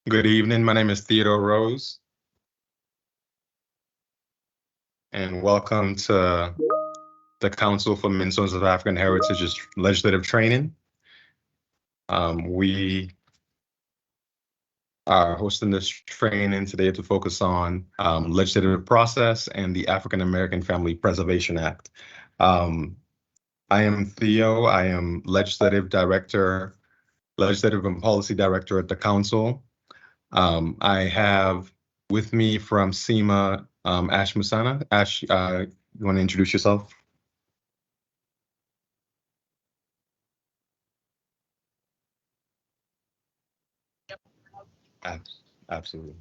Good evening. My name is Theo Rose, and welcome to the Council for Minnesotans of African Heritage's legislative training. We are hosting this training today to focus on legislative process and the African American Family Preservation Act. I am Theo. I am legislative and policy director at the council. I have with me from CMAH, Ash Musana. Ash, you want to introduce yourself? Absolutely.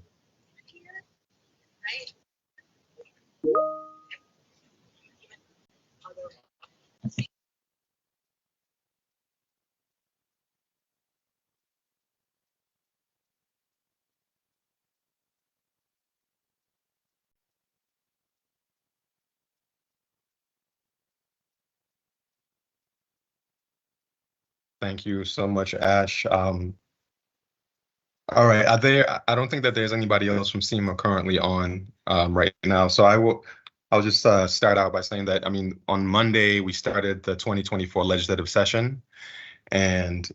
Thank you so much, Ash. All right, I don't think that there's anybody else from SEMA currently on right now. So I'll just start out by saying that, I mean, on Monday, we started the 2024 legislative session. And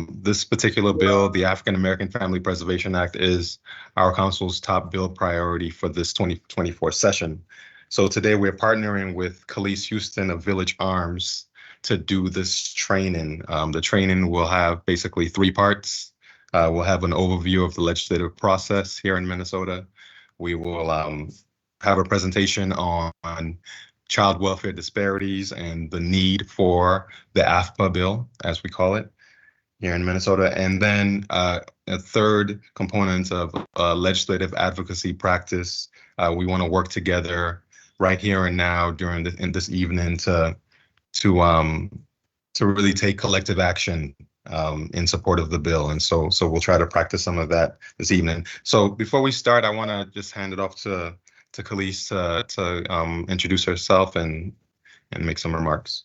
this particular bill, the African American Family Preservation Act, is our council's top bill priority for this 2024 session. So today we're partnering with Kelis Houston of Village Arms to do this training. The training will have basically three parts. We'll have an overview of the legislative process here in Minnesota. We will have a presentation on child welfare disparities and the need for the AAFPA bill, as we call it, here in Minnesota. And then a third component of legislative advocacy practice. We want to work together right here and now during this evening to really take collective action in support of the bill. And so we'll try to practice some of that this evening. So before we start, I want to just hand it off to Kelis to introduce herself and make some remarks.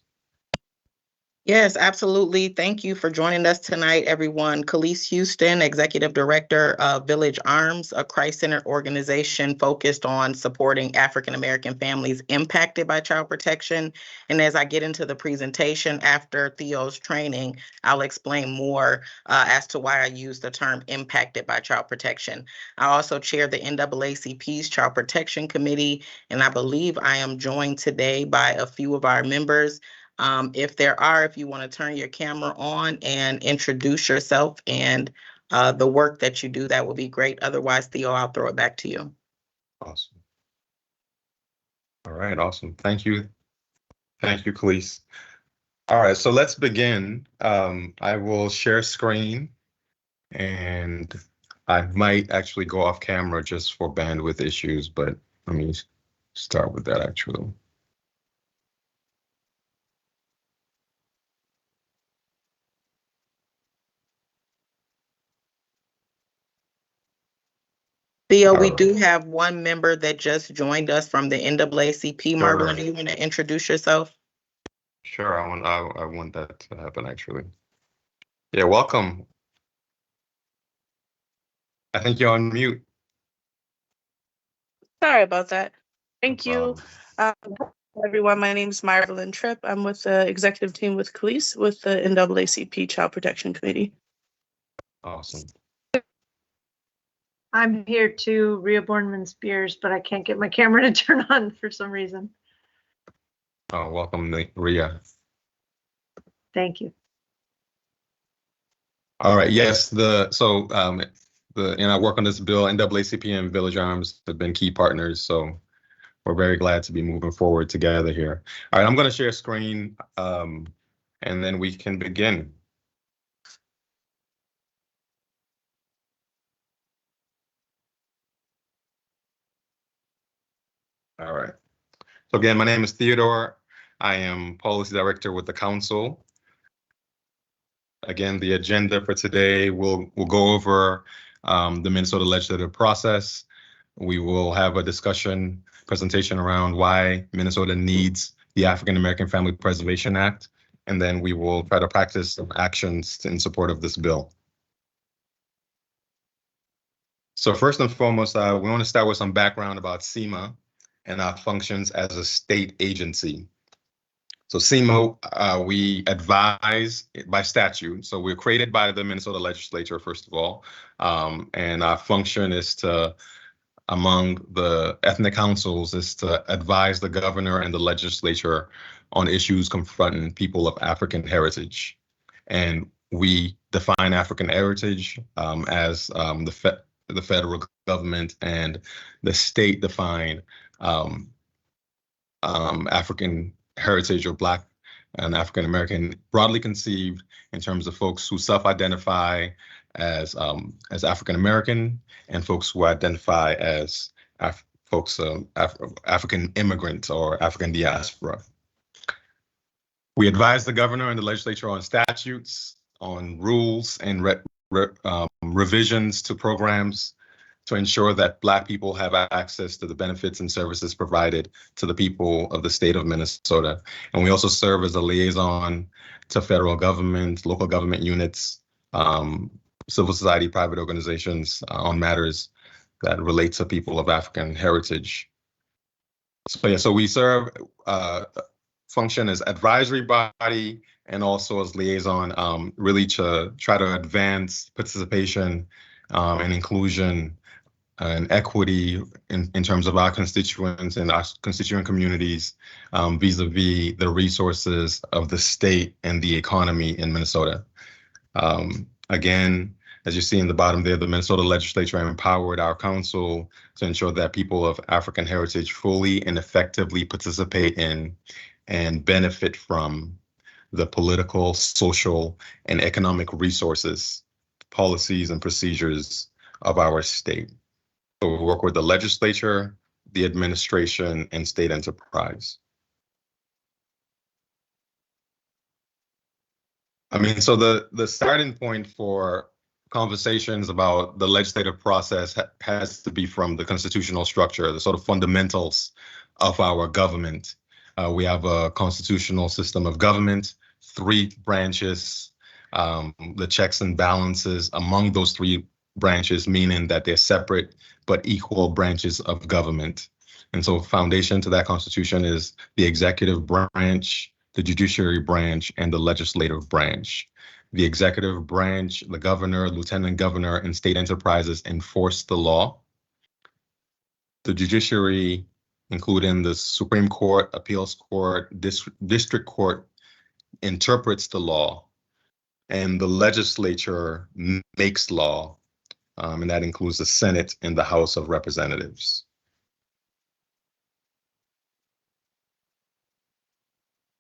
Yes, absolutely. Thank you for joining us tonight, everyone. Kelis Houston, Executive Director of Village Arms, a Christ-centered organization focused on supporting African-American families impacted by child protection. And as I get into the presentation after Theo's training, I'll explain more as to why I use the term impacted by child protection. I also chair the NAACP's Child Protection Committee, and I believe I am joined today by a few of our members. If you want to turn your camera on and introduce yourself and the work that you do, that would be great. Otherwise, Theo, I'll throw it back to you. Awesome. All right, awesome. Thank you. Thank you, Kelis. All right, so let's begin. I will share screen, and I might actually go off camera just for bandwidth issues, but let me start with that actually. Theo, we do have one member that just joined us from the NAACP. Marvelyn, do you want to introduce yourself? Sure, I want that to happen actually. Yeah, welcome. I think you're on mute. Sorry about that. Thank you. Everyone, my name is Marvelyn Tripp. I'm with the executive team with Kelis with the NAACP Child Protection Committee. Awesome. I'm here too, Rhea Bornman Spears, but I can't get my camera to turn on for some reason. Oh, welcome, Rhea. Thank you. All right. Yes. In our work on this bill, NAACP and Village Arms have been key partners. So we're very glad to be moving forward together here. All right. I'm going to share screen, and then we can begin. All right. So again, my name is Theodore. I am policy director with the council. Again, the agenda for today, we'll go over the Minnesota legislative process. We will have a discussion presentation around why Minnesota needs the African American Family Preservation Act, and then we will try to practice some actions in support of this bill. So first and foremost, we want to start with some background about CMAH and our functions as a state agency. So CMAH, we advise by statute. So we're created by the Minnesota legislature, first of all. And our function is to, among the ethnic councils, is to advise the governor and the legislature on issues confronting people of African heritage. And we define African heritage as the federal government and the state define African heritage or Black and African American, broadly conceived in terms of folks who self-identify as African American and folks who identify as African immigrant or African diaspora. We advise the governor and the legislature on statutes, on rules, and revisions to programs to ensure that Black people have access to the benefits and services provided to the people of the state of Minnesota. And we also serve as a liaison to federal government, local government units, civil society, private organizations on matters that relate to people of African heritage. So yeah, so we serve, function as advisory body and also as liaison, really to try to advance participation and inclusion and equity in terms of our constituents and our constituent communities vis-a-vis the resources of the state and the economy in Minnesota. Again, as you see in the bottom there, the Minnesota legislature empowered our council to ensure that people of African heritage fully and effectively participate in and benefit from the political, social, and economic resources, policies, and procedures of our state. So we work with the legislature, the administration, and state enterprise. I mean, so the starting point for conversations about the legislative process has to be from the constitutional structure, the sort of fundamentals of our government. We have a constitutional system of government, 3 branches, the checks and balances among those 3 branches, meaning that they're separate but equal branches of government. And so foundation to that constitution is the executive branch, the judiciary branch, and the legislative branch. The executive branch, the governor, lieutenant governor, and state enterprises enforce the law. The judiciary, including the Supreme Court, appeals court, district court, interprets the law, and the legislature makes law, and that includes the Senate and the House of Representatives.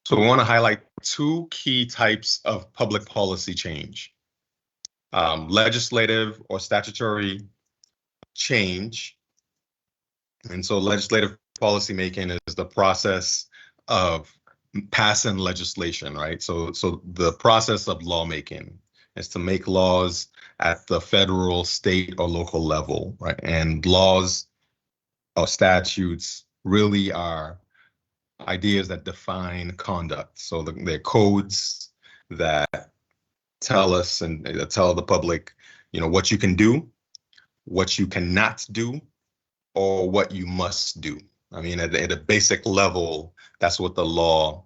So we want to highlight 2 key types of public policy change. Legislative or statutory change. And so legislative policymaking is the process of passing legislation, right? So the process of lawmaking is to make laws at the federal, state, or local level, right? And laws or statutes really are ideas that define conduct. So they're codes that tell us and tell the public, what you can do, what you cannot do, or what you must do. I mean, at a basic level, that's what the law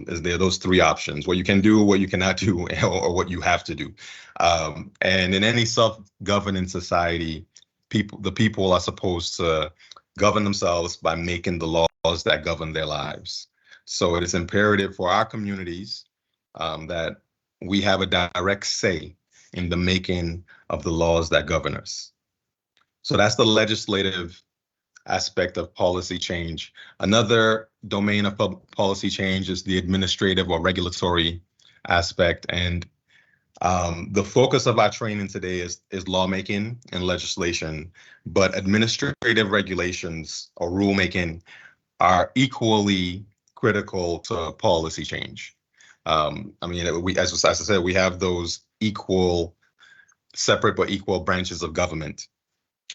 is. There are those 3 options: what you can do, what you cannot do, or what you have to do. And in any self-governing society, the people are supposed to govern themselves by making the laws that govern their lives. So it is imperative for our communities that we have a direct say in the making of the laws that govern us. So that's the legislative aspect of policy change. Another domain of policy change is the administrative or regulatory aspect. And the focus of our training today is lawmaking and legislation, but administrative regulations or rulemaking are equally critical to policy change. I mean, as I said, we have those separate but equal branches of government.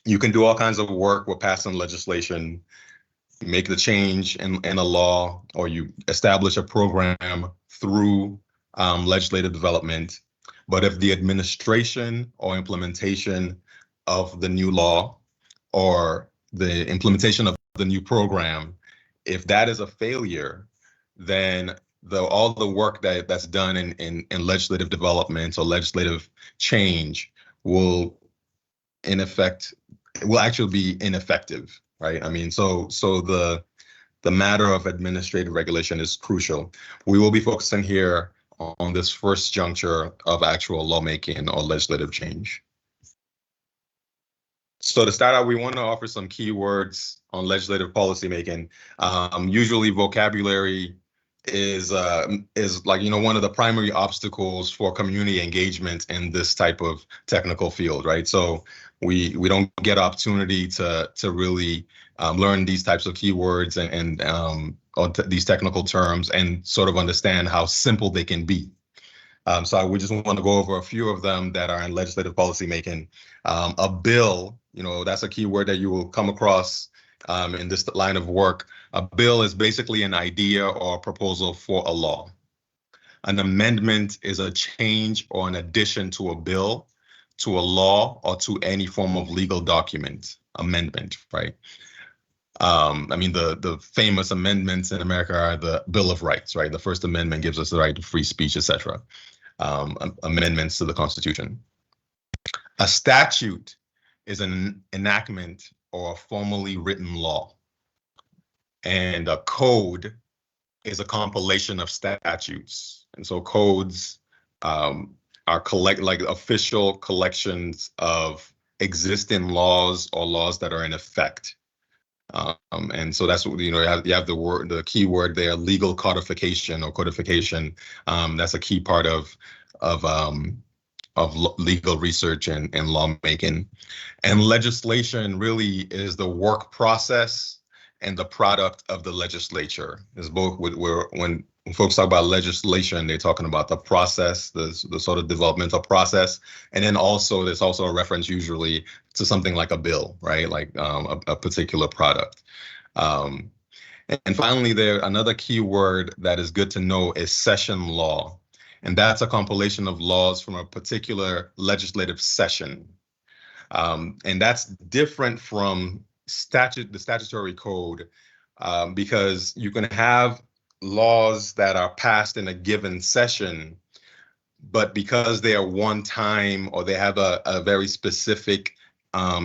You can do all kinds of work with passing legislation, make the change in a law, or you establish a program through legislative development. But if the administration or implementation of the new law or the implementation of the new program, if that is a failure, then all the work that's done in legislative development or legislative change will, in effect, will actually be ineffective, right? I mean, so the matter of administrative regulation is crucial. We will be focusing here on this first juncture of actual lawmaking or legislative change. So to start out, we want to offer some keywords on legislative policymaking. Usually vocabulary is like, one of the primary obstacles for community engagement in this type of technical field, right? So we don't get opportunity to really learn these types of keywords and these technical terms and sort of understand how simple they can be. So we just want to go over a few of them that are in legislative policymaking. A bill, that's a keyword that you will come across in this line of work. A bill is basically an idea or a proposal for a law. An amendment is a change or an addition to a bill, to a law, or to any form of legal document. Amendment, right? I mean, the famous amendments in America are the Bill of Rights, right? The First Amendment gives us the right to free speech, etc. Amendments to the Constitution. A statute is an enactment or a formally written law. And a code is a compilation of statutes. And so codes are like official collections of existing laws or laws that are in effect. And so that's what, you have the key word there, legal codification or codification. That's a key part of legal research and lawmaking. And legislation really is the work process and the product of the legislature. Is both when folks talk about legislation, they're talking about the process, the sort of developmental process, and then also there's also a reference usually to something like a bill, right? Like a particular product. And finally, another key word that is good to know is session law. And that's a compilation of laws from a particular legislative session. And that's different from the statutory code, because you can have laws that are passed in a given session, but because they are one time or they have a very specific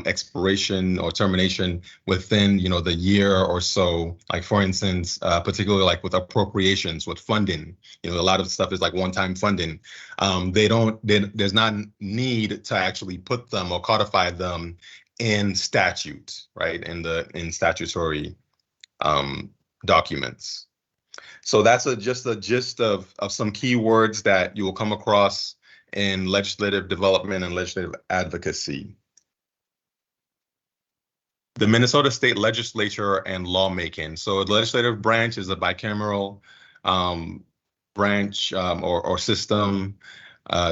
expiration or termination within the year or so, like for instance, particularly like with appropriations, with funding, a lot of stuff is like one-time funding. There's not need to actually put them or codify them in statute, right? In statutory documents. So that's just a gist of some keywords that you will come across in legislative development and legislative advocacy. The Minnesota State Legislature and lawmaking. So the legislative branch is a bicameral branch or system,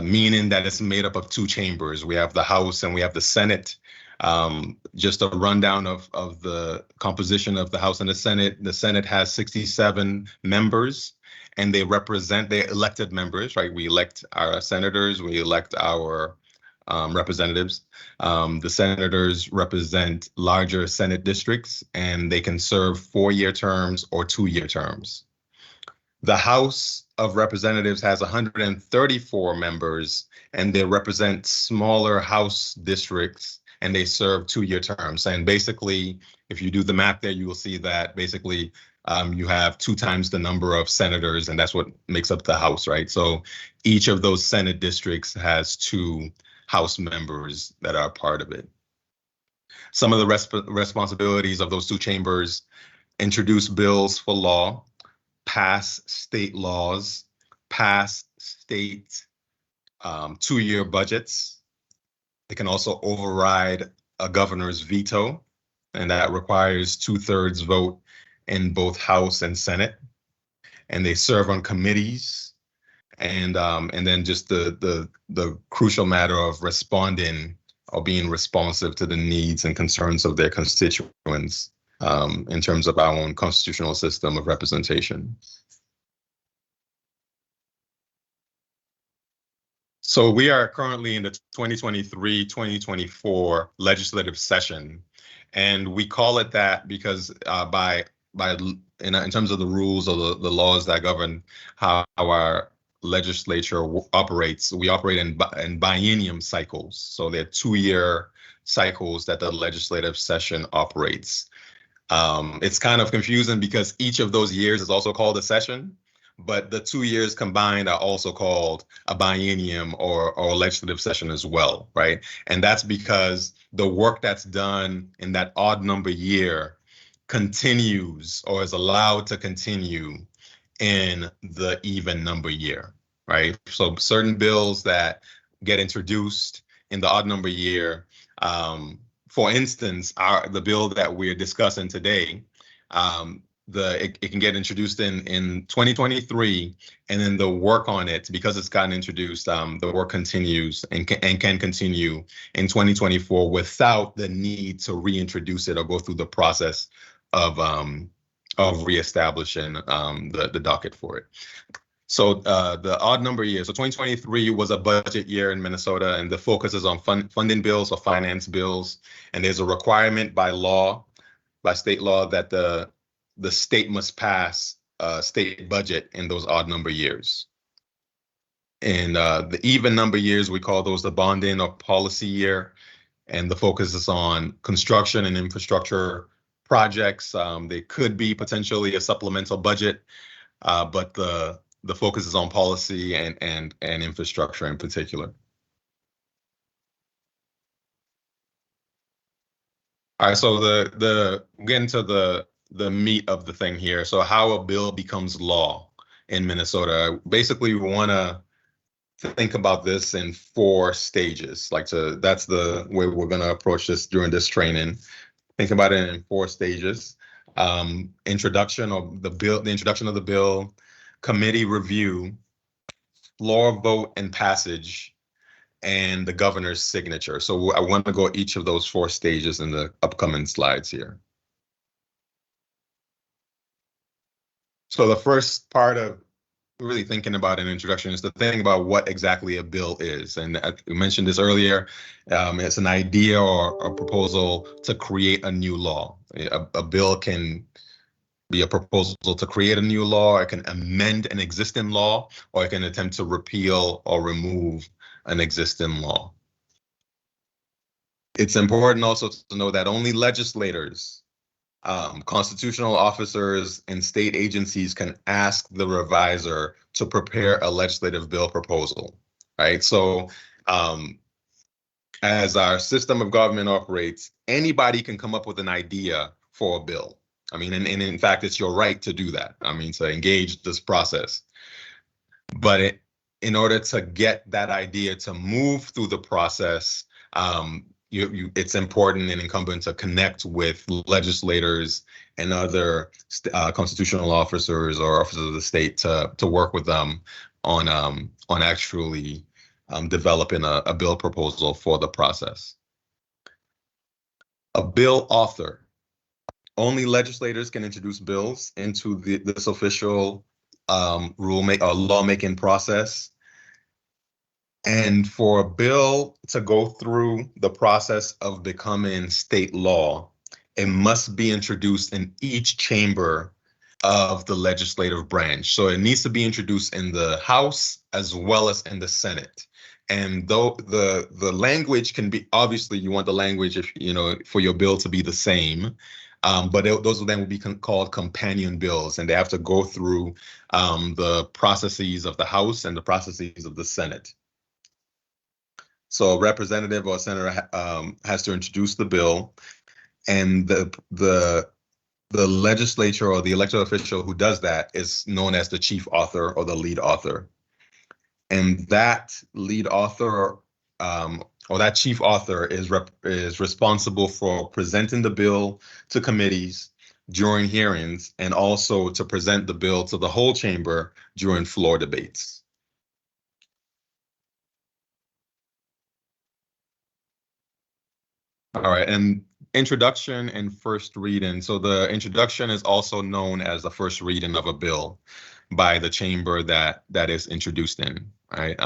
meaning that it's made up of two chambers. We have the House and we have the Senate. Just a rundown of the composition of the House and the Senate. The Senate has 67 members, and they're elected members, right? We elect our senators, we elect our representatives. The senators represent larger Senate districts, and they can serve 4-year terms or 2-year terms. The House of Representatives has 134 members, and they represent smaller House districts, and they serve 2-year terms. And basically, if you do the math there, you will see that basically you have 2 times the number of senators, and that's what makes up the House, right? So each of those Senate districts has 2 House members that are part of it. Some of the responsibilities of those 2 chambers: introduce bills for law, pass state laws, pass state 2-year budgets. They can also override a governor's veto, and that requires 2/3 vote in both House and Senate. And they serve on committees, and then just the crucial matter of responding or being responsive to the needs and concerns of their constituents in terms of our own constitutional system of representation. So we are currently in the 2023-2024 legislative session, and we call it that because in terms of the rules or the laws that govern how our legislature operates, we operate in biennium cycles. So they're 2-year cycles that the legislative session operates. It's kind of confusing because each of those years is also called a session, but the 2 years combined are also called a biennium or legislative session as well, right? And that's because the work that's done in that odd number year continues or is allowed to continue in the even number year, right? So certain bills that get introduced in the odd number year, for instance, the bill that we're discussing today, it can get introduced in 2023, and then the work on it, because it's gotten introduced, the work continues and can continue in 2024 without the need to reintroduce it or go through the process of reestablishing the docket for it. So the odd number year, so 2023 was a budget year in Minnesota, and the focus is on funding bills or finance bills. And there's a requirement by law, by state law, that the state must pass a state budget in those odd number years. And the even number years, we call those the bonding or policy year. And the focus is on construction and infrastructure projects. They could be potentially a supplemental budget, but the focus is on policy and infrastructure in particular. All right, so get into the meat of the thing here. So how a bill becomes law in Minnesota. Basically, we want to think about this in 4 stages. That's the way we're going to approach this during this training. Think about it in 4 stages. Introduction of the bill, committee review, floor vote and passage, and the governor's signature. So I want to go each of those 4 stages in the upcoming slides here. So the first part of really thinking about an introduction is to think about what exactly a bill is. And I mentioned this earlier. It's an idea or a proposal to create a new law. A bill can be a proposal to create a new law, it can amend an existing law, or it can attempt to repeal or remove an existing law. It's important also to know that only legislators, constitutional officers, and state agencies can ask the reviser to prepare a legislative bill proposal, right? So as our system of government operates, anybody can come up with an idea for a bill. I mean, and in fact, it's your right to do that. I mean, to engage this process. But in order to get that idea to move through the process, it's important and incumbent to connect with legislators and other constitutional officers or officers of the state to work with them on actually developing a bill proposal for the process. A bill author. Only legislators can introduce bills into this official lawmaking process. And for a bill to go through the process of becoming state law, it must be introduced in each chamber of the legislative branch. So it needs to be introduced in the House as well as in the Senate. And though the language can be, obviously you want the language for your bill to be the same, but those then will be called companion bills, and they have to go through the processes of the House and the processes of the Senate. So a representative or a senator has to introduce the bill, and the legislature or the elected official who does that is known as the chief author or the lead author. And that lead author or that chief author is responsible for presenting the bill to committees during hearings, and also to present the bill to the whole chamber during floor debates. All right, and introduction and first reading. So the introduction is also known as the first reading of a bill by the chamber that is introduced in. right?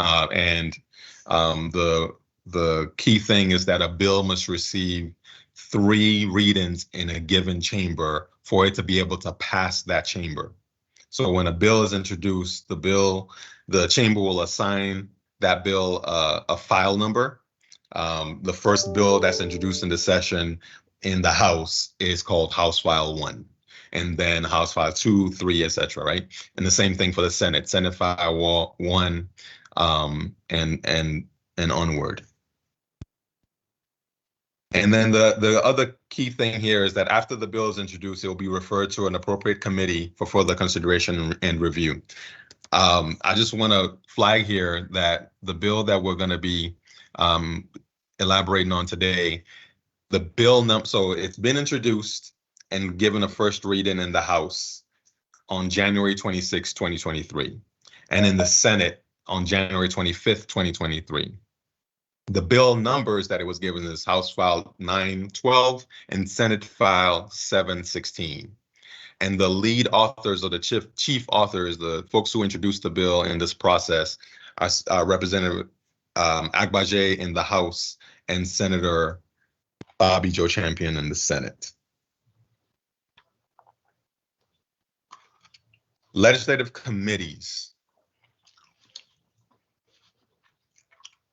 The key thing is that a bill must receive 3 readings in a given chamber for it to be able to pass that chamber. So when a bill is introduced, the chamber will assign that bill a file number. The first bill that's introduced in the session in the House is called House File 1, and then House File 2, 3, etc. Right, and the same thing for the Senate, Senate File 1, and onward. And then the other key thing here is that after the bill is introduced, it will be referred to an appropriate committee for further consideration and review. I just want to flag here that the bill that we're going to be elaborating on today, so it's been introduced and given a first reading in the House on January 26, 2023, and in the Senate on January 25th, 2023. The bill numbers that it was given is House File 912 and Senate File 716. And the lead authors or the chief authors, the folks who introduced the bill in this process, are Representative Agbaje in the House and Senator Bobby Joe Champion in the Senate. Legislative committees.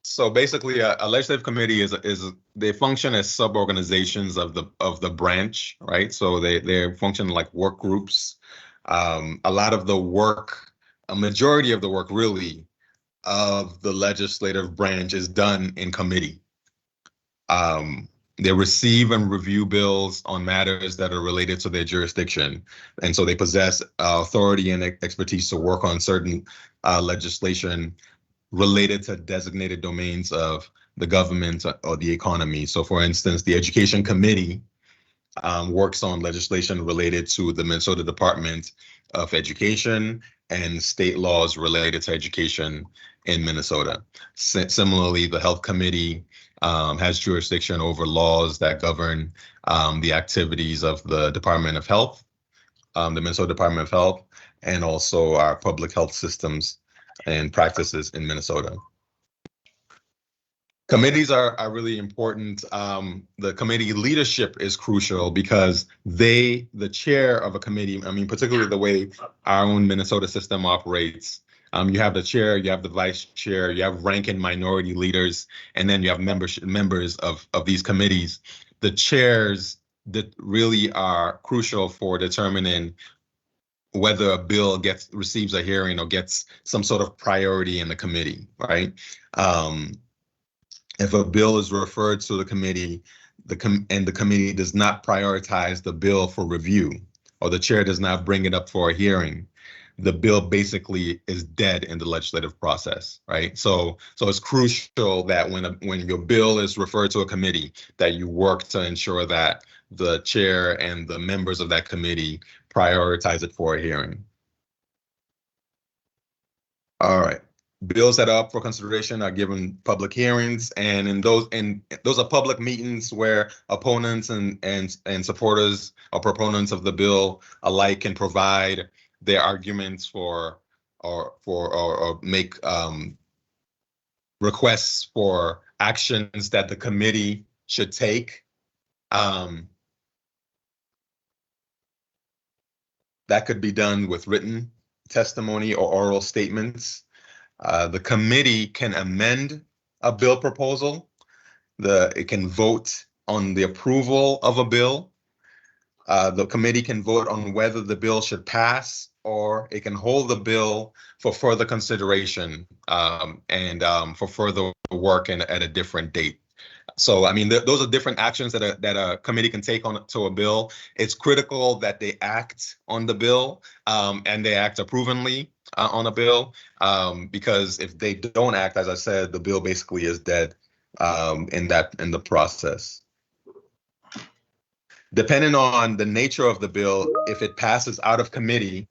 So basically, a legislative committee they function as sub-organizations of the branch, right? So they function like work groups. A majority of the work really of the legislative branch is done in committee. They receive and review bills on matters that are related to their jurisdiction, and so they possess authority and expertise to work on certain legislation related to designated domains of the government or the economy. So for instance, the Education Committee works on legislation related to the Minnesota Department of Education and state laws related to education in Minnesota. Similarly, the Health Committee has jurisdiction over laws that govern the activities of the Department of Health, the Minnesota Department of Health, and also our public health systems and practices in Minnesota. Committees are really important. The committee leadership is crucial because the chair of a committee, I mean, particularly the way our own Minnesota system operates, you have the chair, you have the vice chair, you have rank and minority leaders, and then you have members of these committees. The chairs that really are crucial for determining whether a bill receives a hearing or gets some sort of priority in the committee, right? If a bill is referred to the committee, and the committee does not prioritize the bill for review, or the chair does not bring it up for a hearing, the bill basically is dead in the legislative process, right? So it's crucial that when your bill is referred to a committee, that you work to ensure that the chair and the members of that committee prioritize it for a hearing. All right. Bills that are up for consideration are given public hearings, and those are public meetings where opponents and supporters or proponents of the bill alike can provide their arguments or make requests for actions that the committee should take. That could be done with written testimony or oral statements. The committee can amend a bill proposal. It can vote on the approval of a bill. The committee can vote on whether the bill should pass, or it can hold the bill for further consideration and for further work at a different date. So, I mean, those are different actions that a committee can take to a bill. It's critical that they act on the bill and they act approvingly on a bill, because if they don't act, as I said, the bill basically is dead in the process. Depending on the nature of the bill, if it passes out of committee,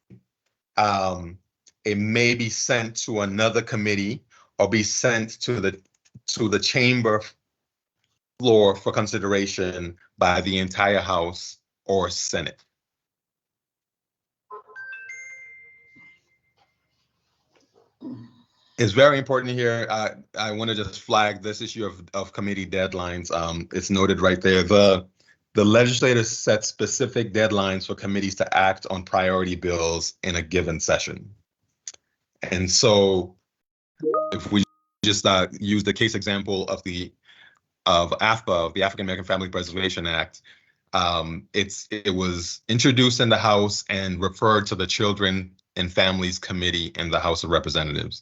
it may be sent to another committee or be sent to the chamber floor for consideration by the entire House or Senate. It's very important here. I want to just flag this issue of committee deadlines. It's noted right there. The legislature set specific deadlines for committees to act on priority bills in a given session. And so if we just use the case example of AAFPA, of the African American Family Preservation Act, it was introduced in the House and referred to the Children and Families Committee in the House of Representatives.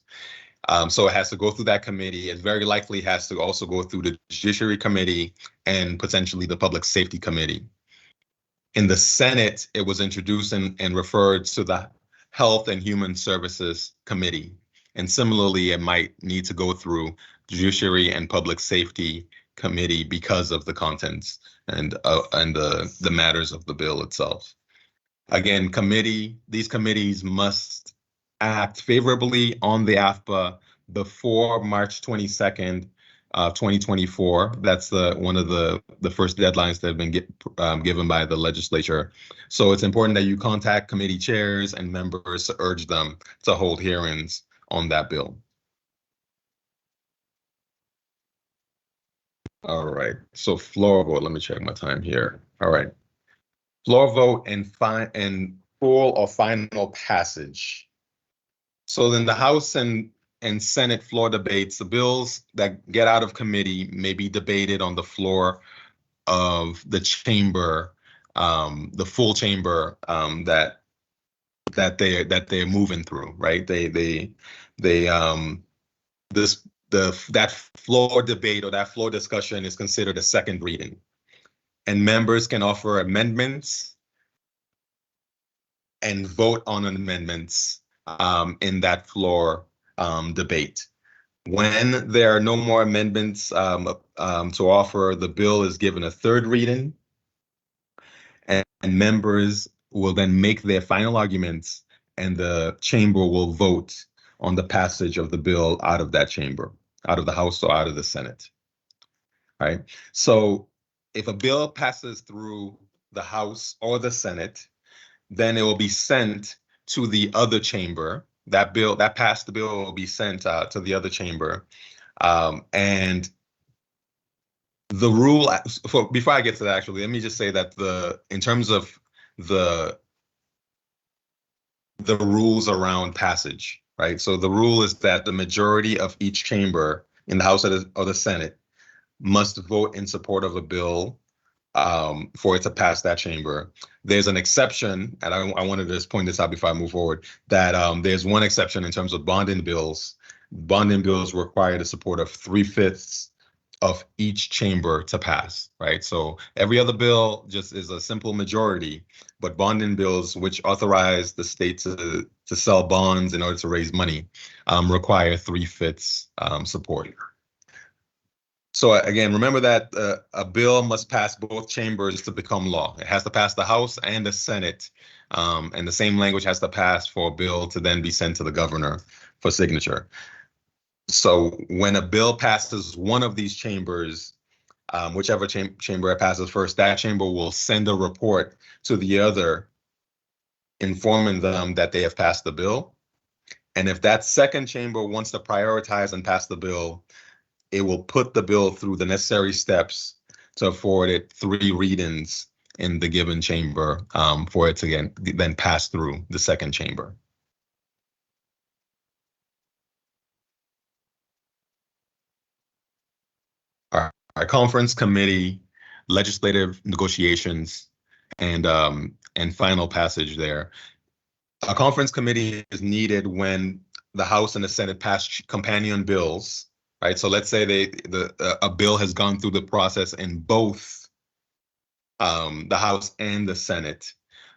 So it has to go through that committee. It very likely has to also go through the Judiciary Committee and potentially the Public Safety Committee. In the Senate, it was introduced and referred to the Health and Human Services Committee. And similarly, it might need to go through Judiciary and Public Safety Committee because of the contents and the matters of the bill itself. Again, these committees must act favorably on the AAFPA before March 22nd, 2024. That's one of the first deadlines that have been given by the legislature. So it's important that you contact committee chairs and members to urge them to hold hearings on that bill. All right, so floor vote, let me check my time here. All right, floor vote and full or final passage. So then the House and Senate floor debates, the bills that get out of committee may be debated on the floor of the chamber, the full chamber that they're moving through, right? That floor debate or that floor discussion is considered a second reading, and members can offer amendments and vote on amendments in that floor debate. When there are no more amendments to offer, the bill is given a third reading, and members will then make their final arguments, and the chamber will vote on the passage of the bill out of that chamber, out of the House or out of the Senate. Right? So if a bill passes through the House or the Senate, then it will be sent to the other chamber. That passed the bill will be sent to the other chamber. And the rule, before I get to that, actually, let me just say that in terms of the rules around passage, right? So the rule is that the majority of each chamber in the House or the Senate must vote in support of a bill for it to pass that chamber. There's an exception, and I wanted to just point this out before I move forward, that there's one exception in terms of bonding bills. Bonding bills require the support of 3/5 of each chamber to pass, right? So every other bill just is a simple majority, but bonding bills, which authorize the state to sell bonds in order to raise money, require 3/5 support. So again, remember that a bill must pass both chambers to become law. It has to pass the House and the Senate, and the same language has to pass for a bill to then be sent to the governor for signature. So when a bill passes one of these chambers, whichever chamber it passes first, that chamber will send a report to the other, informing them that they have passed the bill. And if that second chamber wants to prioritize and pass the bill, it will put the bill through the necessary steps to afford it 3 readings in the given chamber for it to then pass through the second chamber. Our conference committee, legislative negotiations, and final passage there. A conference committee is needed when the House and the Senate pass companion bills. Right, so let's say a bill has gone through the process in both the House and the Senate,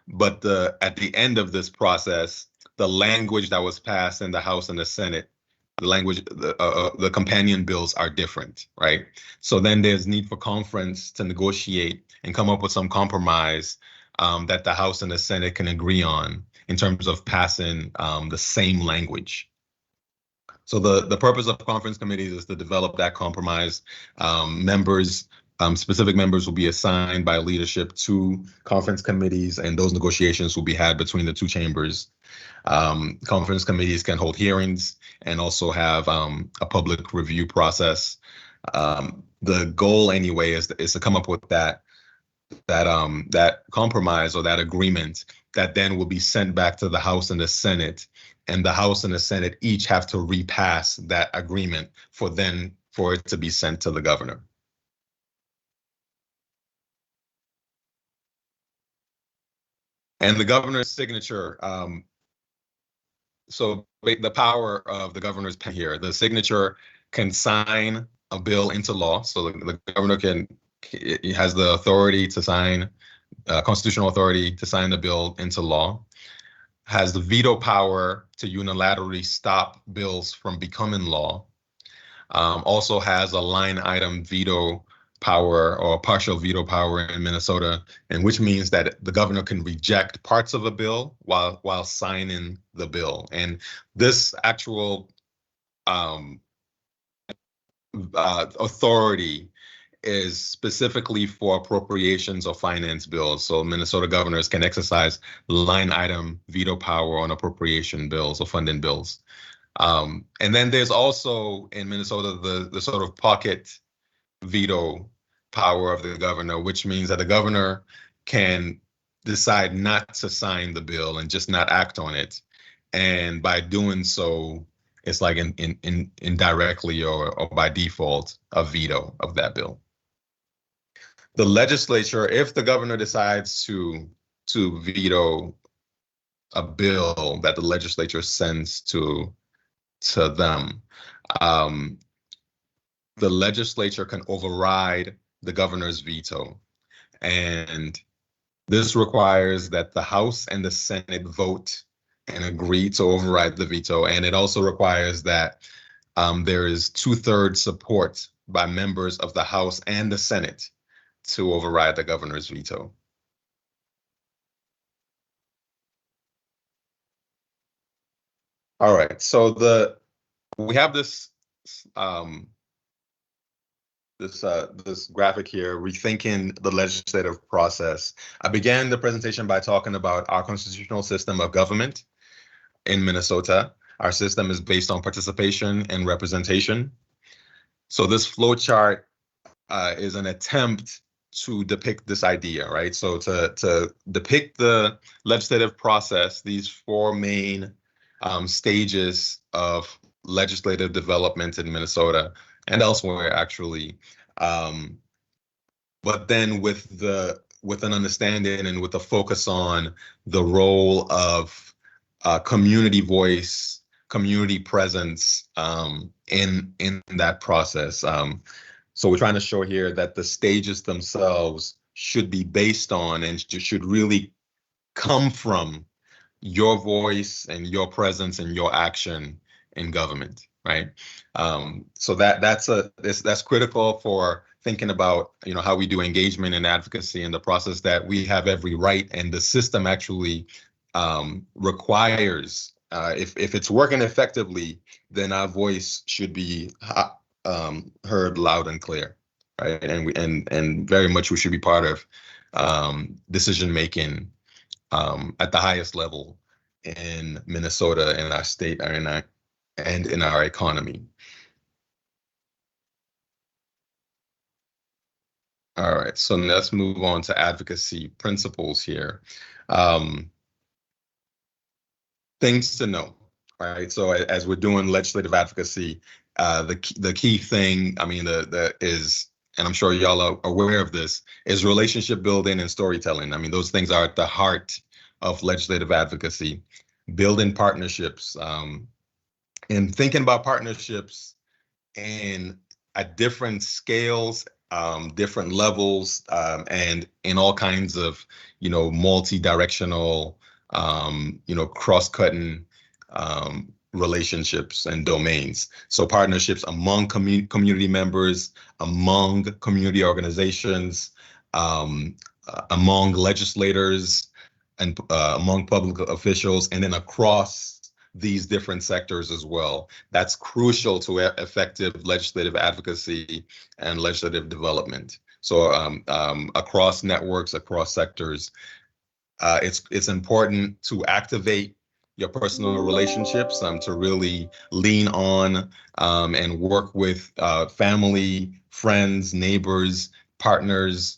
but at the end of this process, the language that was passed in the House and the Senate, the companion bills are different, right? So then there's need for conference to negotiate and come up with some compromise that the House and the Senate can agree on in terms of passing the same language. So the purpose of conference committees is to develop that compromise. Members Specific members will be assigned by leadership to conference committees, and those negotiations will be had between the two chambers. Conference committees can hold hearings and also have a public review process. The goal anyway is to come up with that compromise or that agreement that then will be sent back to the House and the Senate, and the House and the Senate each have to repass that agreement for it to be sent to the governor. And the governor's signature, so the power of the governor's pen here, the signature can sign a bill into law. So the governor has the authority to sign, constitutional authority to sign the bill into law, has the veto power to unilaterally stop bills from becoming law, also has a line item veto power or partial veto power in Minnesota, and which means that the governor can reject parts of a bill while signing the bill. And this actual authority is specifically for appropriations or finance bills. So Minnesota governors can exercise line item veto power on appropriation bills or funding bills. And then there's also in Minnesota the sort of pocket veto power of the governor, which means that the governor can decide not to sign the bill and just not act on it. And by doing so, it's like indirectly or by default a veto of that bill. The legislature, if the governor decides to veto a bill that the legislature sends to them, the legislature can override the governor's veto. And this requires that the House and the Senate vote and agree to override the veto. And it also requires that there is 2/3 support by members of the House and the Senate to override the governor's veto. All right, so we have this this graphic here, rethinking the legislative process. I began the presentation by talking about our constitutional system of government in Minnesota. Our system is based on participation and representation. So this flow chart is an attempt to depict this idea, right? So to depict the legislative process, these four main stages of legislative development in Minnesota and elsewhere, actually. But then with an understanding and with a focus on the role of community voice, community presence in that process. So we're trying to show here that the stages themselves should be based on and should really come from your voice and your presence and your action in government, right? So that's critical for thinking about, you know, how we do engagement and advocacy in the process, that we have every right, and the system actually requires, if it's working effectively, then our voice should be heard loud and clear, right? And very much we should be part of decision making at the highest level in Minnesota, in our state, and in our economy. All right, so let's move on to advocacy principles here. Things to know, right? So as we're doing legislative advocacy, the key thing, I mean, is, and I'm sure y'all are aware of this, is relationship building and storytelling. I mean, those things are at the heart of legislative advocacy. Building partnerships, and thinking about partnerships at different scales, different levels, and in all kinds of, you know, multi-directional, you know, cross-cutting relationships and domains. So partnerships among community members, among community organizations, among legislators, and among public officials, and then across these different sectors as well. That's crucial to effective legislative advocacy and legislative development. So across networks, across sectors, it's important to activate your personal relationships, to really lean on and work with family, friends, neighbors, partners.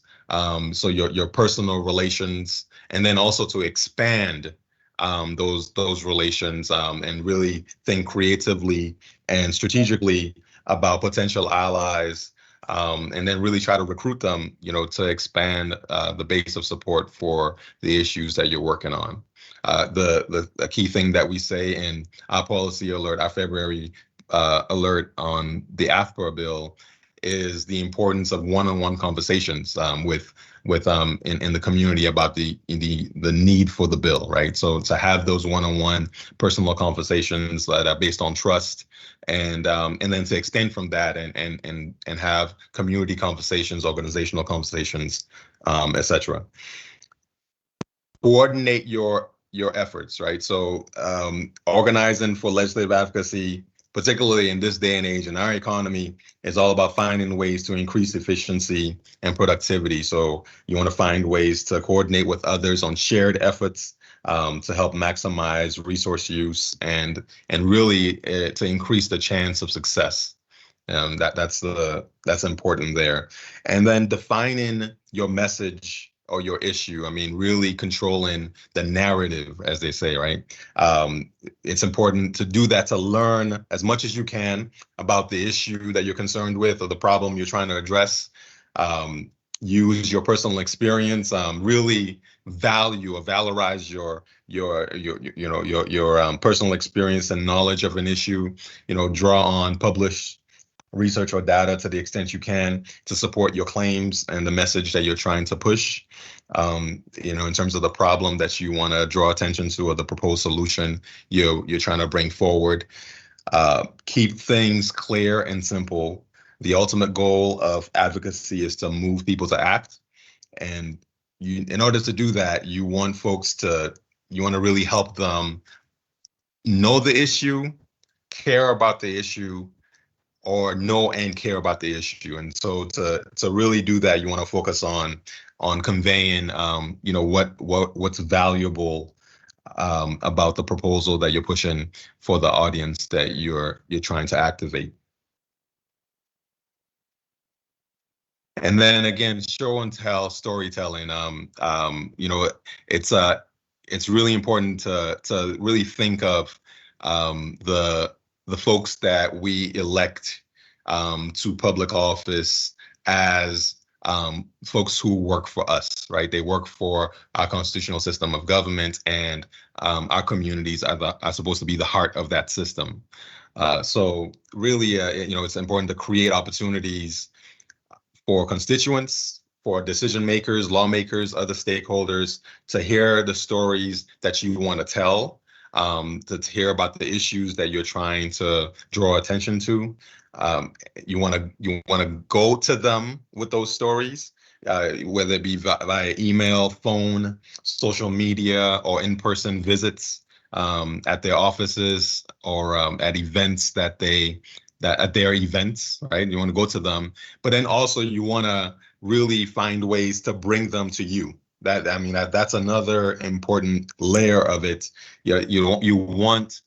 So your personal relations, and then also to expand those relations, and really think creatively and strategically about potential allies, and then really try to recruit them, to expand the base of support for the issues that you're working on. The key thing that we say in our policy alert, our February alert on the AAFPA bill, is the importance of one-on-one conversations with in the community about the need for the bill, right? So to have those one-on-one personal conversations that are based on trust, and then to extend from that and have community conversations, organizational conversations, etc. Coordinate your efforts, right? So organizing for legislative advocacy, particularly in this day and age in our economy, is all about finding ways to increase efficiency and productivity. So you want to find ways to coordinate with others on shared efforts, to help maximize resource use and really to increase the chance of success. That's important there. And then defining your message or your issue. I mean, really controlling the narrative, as they say, right? It's important to do that, to learn as much as you can about the issue that you're concerned with or the problem you're trying to address. Use your personal experience, really value or valorize your personal experience and knowledge of an issue. Draw on published research or data to the extent you can to support your claims and the message that you're trying to push. In terms of the problem that you want to draw attention to or the proposed solution you're trying to bring forward. Keep things clear and simple. The ultimate goal of advocacy is to move people to act. And in order to do that, you want to really help them know the issue, care about the issue, or know and care about the issue. And so to really do that, you want to focus on conveying what's valuable about the proposal that you're pushing for the audience that you're trying to activate. And then again, show and tell storytelling. It's really important to really think of the folks that we elect to public office as folks who work for us, right? They work for our constitutional system of government, and our communities are supposed to be the heart of that system. So really, it's important to create opportunities for constituents, for decision makers, lawmakers, other stakeholders to hear the stories that you want to tell, to hear about the issues that you're trying to draw attention to. You want to go to them with those stories, whether it be via email, phone, social media, or in-person visits at their offices or at events at their events, right? You want to go to them, but then also you want to really find ways to bring them to you. That's another important layer of it. You want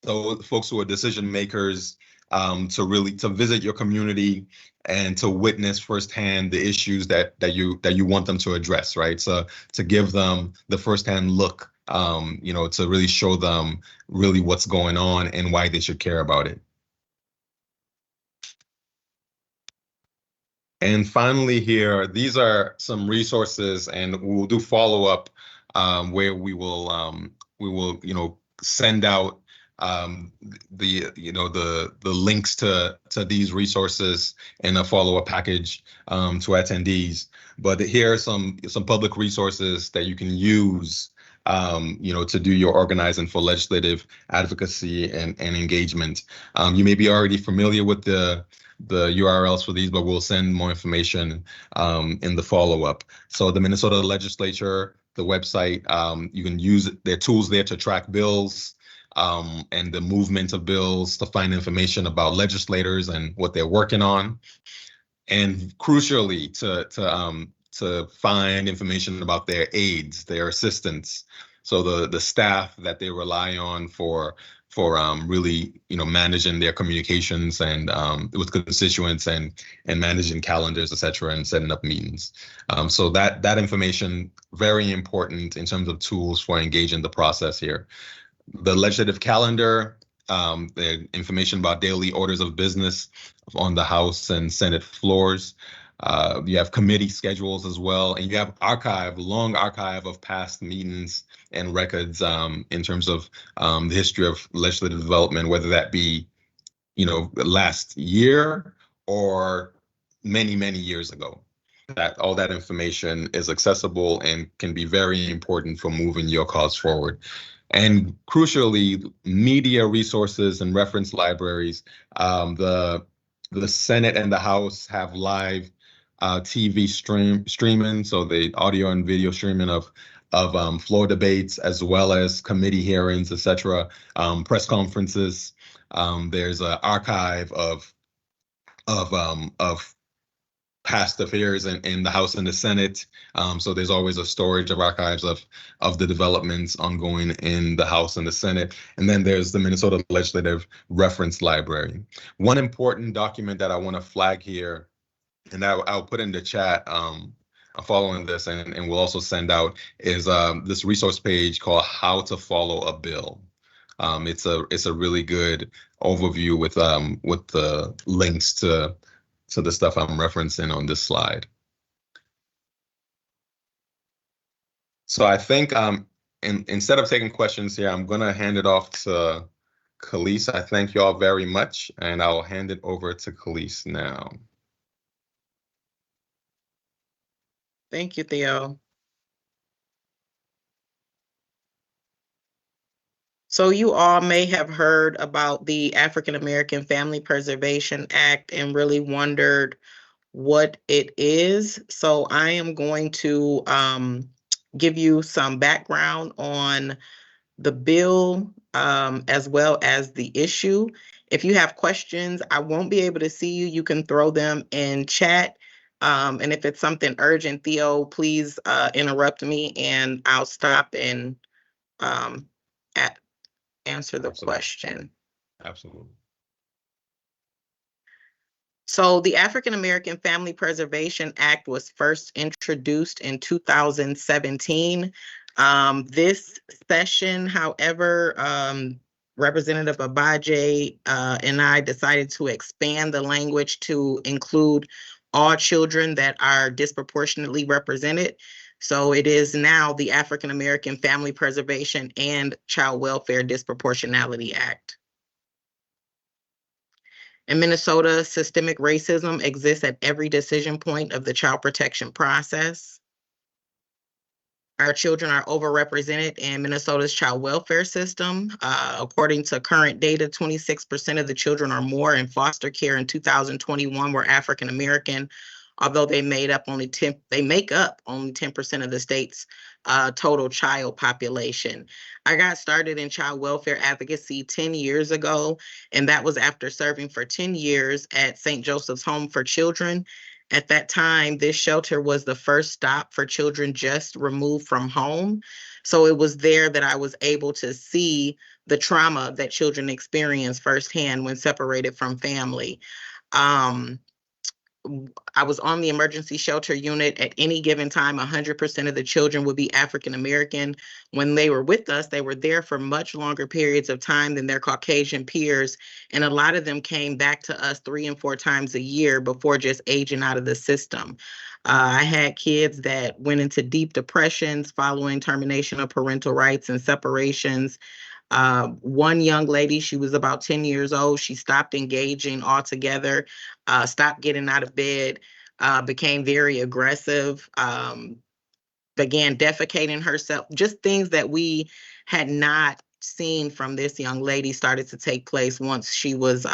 those folks who are decision makers to visit your community and to witness firsthand the issues that you want them to address, right? So to give them the firsthand look, to really show them really what's going on and why they should care about it. And finally here, these are some resources, and we'll do follow-up where we will send out the links to these resources in a follow-up package to attendees. But here are some public resources that you can use to do your organizing for legislative advocacy and engagement. You may be already familiar with the URLs for these, but we'll send more information in the follow-up. So the Minnesota Legislature, the website, you can use their tools there to track bills and the movement of bills, to find information about legislators and what they're working on. and crucially to find information about their aides, their assistants, so the staff that they rely on for really managing their communications and with constituents and managing calendars, etc., and setting up meetings. So that information very important in terms of tools for engaging the process here. The legislative calendar, the information about daily orders of business on the House and Senate floors. You have committee schedules as well, and you have long archive of past meetings and records in terms of the history of legislative development, whether that be, last year or many, many years ago. That all that information is accessible and can be very important for moving your cause forward. And crucially, media resources and reference libraries. The Senate and the House have live TV streaming, so the audio and video streaming of floor debates as well as committee hearings, etc., press conferences. There's an archive of past affairs in the House and the Senate. So there's always a storage of archives of the developments ongoing in the House and the Senate. And then there's the Minnesota Legislative Reference Library. One important document that I want to flag here, and I'll put in the chat following this, and we'll also send out, is this resource page called How to Follow a Bill. It's a really good overview with the links to the stuff I'm referencing on this slide. So I think instead of taking questions here, I'm going to hand it off to Kelis. I thank you all very much, and I'll hand it over to Kelis now. Thank you, Theo. So you all may have heard about the African American Family Preservation Act and really wondered what it is. So I am going to give you some background on the bill as well as the issue. If you have questions, I won't be able to see you. You can throw them in chat. And if it's something urgent, Theo, please interrupt me and I'll stop and answer the question. Absolutely. So the African American Family Preservation Act was first introduced in 2017. This session, however, Representative Abaje and I decided to expand the language to include all children that are disproportionately represented. So it is now the African American Family Preservation and Child Welfare Disproportionality Act. In Minnesota, systemic racism exists at every decision point of the child protection process. Our children are overrepresented in Minnesota's child welfare system. According to current data, 26% of the children or more in foster care in 2021 were African American, although they make up only 10% of the state's total child population. I got started in child welfare advocacy 10 years ago, and that was after serving for 10 years at St. Joseph's Home for Children. At that time, this shelter was the first stop for children just removed from home. So it was there that I was able to see the trauma that children experience firsthand when separated from family. I was on the emergency shelter unit. At any given time, 100% of the children would be African American. When they were with us, they were there for much longer periods of time than their Caucasian peers. And a lot of them came back to us 3 and 4 times a year before just aging out of the system. I had kids that went into deep depressions following termination of parental rights and separations. One young lady, she was about 10 years old. She stopped engaging altogether, stopped getting out of bed, became very aggressive, began defecating herself. Just things that we had not seen from this young lady started to take place once she was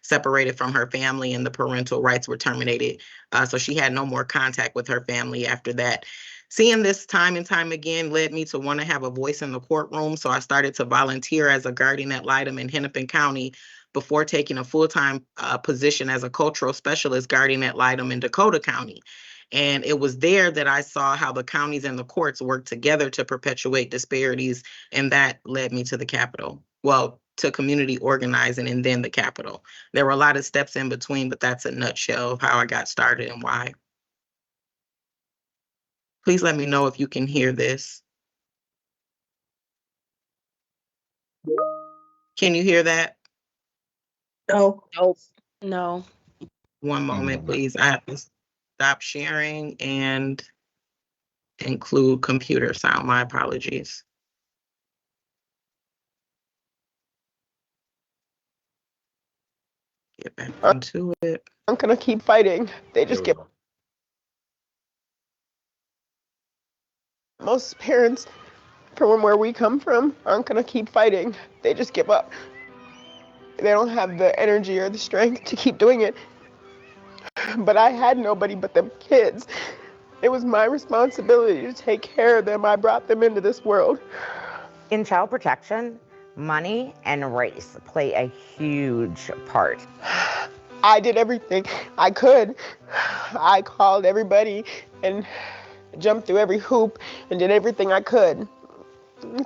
separated from her family and the parental rights were terminated. So she had no more contact with her family after that. Seeing this time and time again led me to want to have a voice in the courtroom. So I started to volunteer as a guardian ad litem in Hennepin County before taking a full-time position as a cultural specialist guardian ad litem in Dakota County. And it was there that I saw how the counties and the courts work together to perpetuate disparities, and that led me to the Capitol. Well, to community organizing and then the Capitol. There were a lot of steps in between, but that's a nutshell of how I got started and why. Please let me know if you can hear this. Can you hear that? No. Nope. No. One moment, please. I have to stop sharing and include computer sound. My apologies. Get back into it. I'm gonna keep fighting. They just get. Most parents from where we come from aren't gonna keep fighting. They just give up. They don't have the energy or the strength to keep doing it. But I had nobody but them kids. It was my responsibility to take care of them. I brought them into this world. In child protection, money and race play a huge part. I did everything I could. I called everybody and jumped through every hoop and did everything I could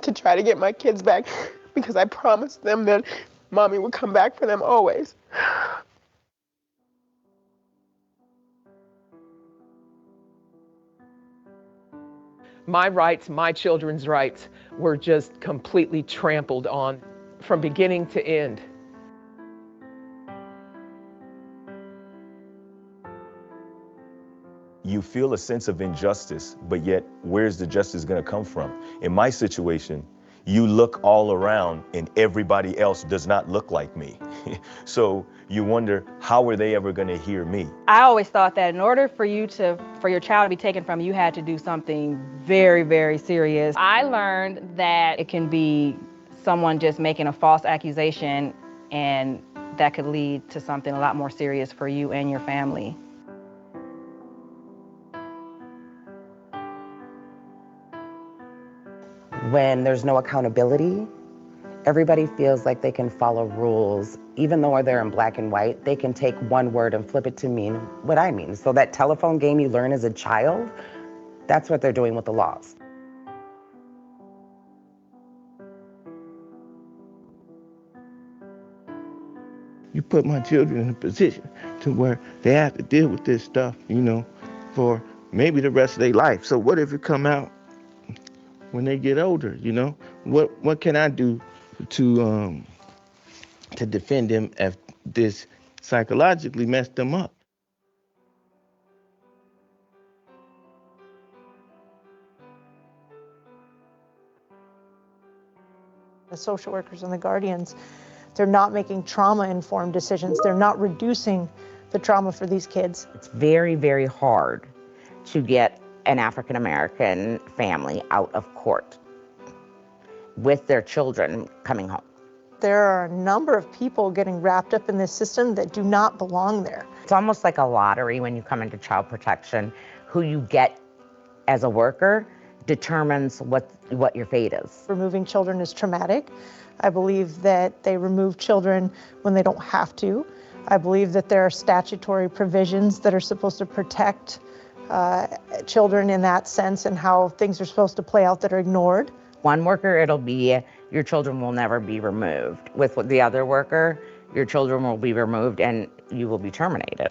to try to get my kids back, because I promised them that mommy would come back for them always. My rights, my children's rights, were just completely trampled on from beginning to end. You feel a sense of injustice, but yet where's the justice going to come from? In my situation, you look all around and everybody else does not look like me. So you wonder, how are they ever going to hear me? I always thought that in order for your child to be taken from you, you had to do something very, very serious. I learned that it can be someone just making a false accusation, and that could lead to something a lot more serious for you and your family. When there's no accountability, everybody feels like they can follow rules. Even though they're in black and white, they can take one word and flip it to mean what I mean. So that telephone game you learn as a child, that's what they're doing with the laws. You put my children in a position to where they have to deal with this stuff, you know, for maybe the rest of their life. So what if it come out when they get older, you know? What can I do to defend them if this psychologically messed them up? The social workers and the guardians, they're not making trauma-informed decisions. They're not reducing the trauma for these kids. It's very, very hard to get an African American family out of court with their children coming home. There are a number of people getting wrapped up in this system that do not belong there. It's almost like a lottery when you come into child protection. Who you get as a worker determines what your fate is. Removing children is traumatic. I believe that they remove children when they don't have to. I believe that there are statutory provisions that are supposed to protect children in that sense, and how things are supposed to play out that are ignored. One worker, it'll be your children will never be removed. With the other worker, your children will be removed and you will be terminated.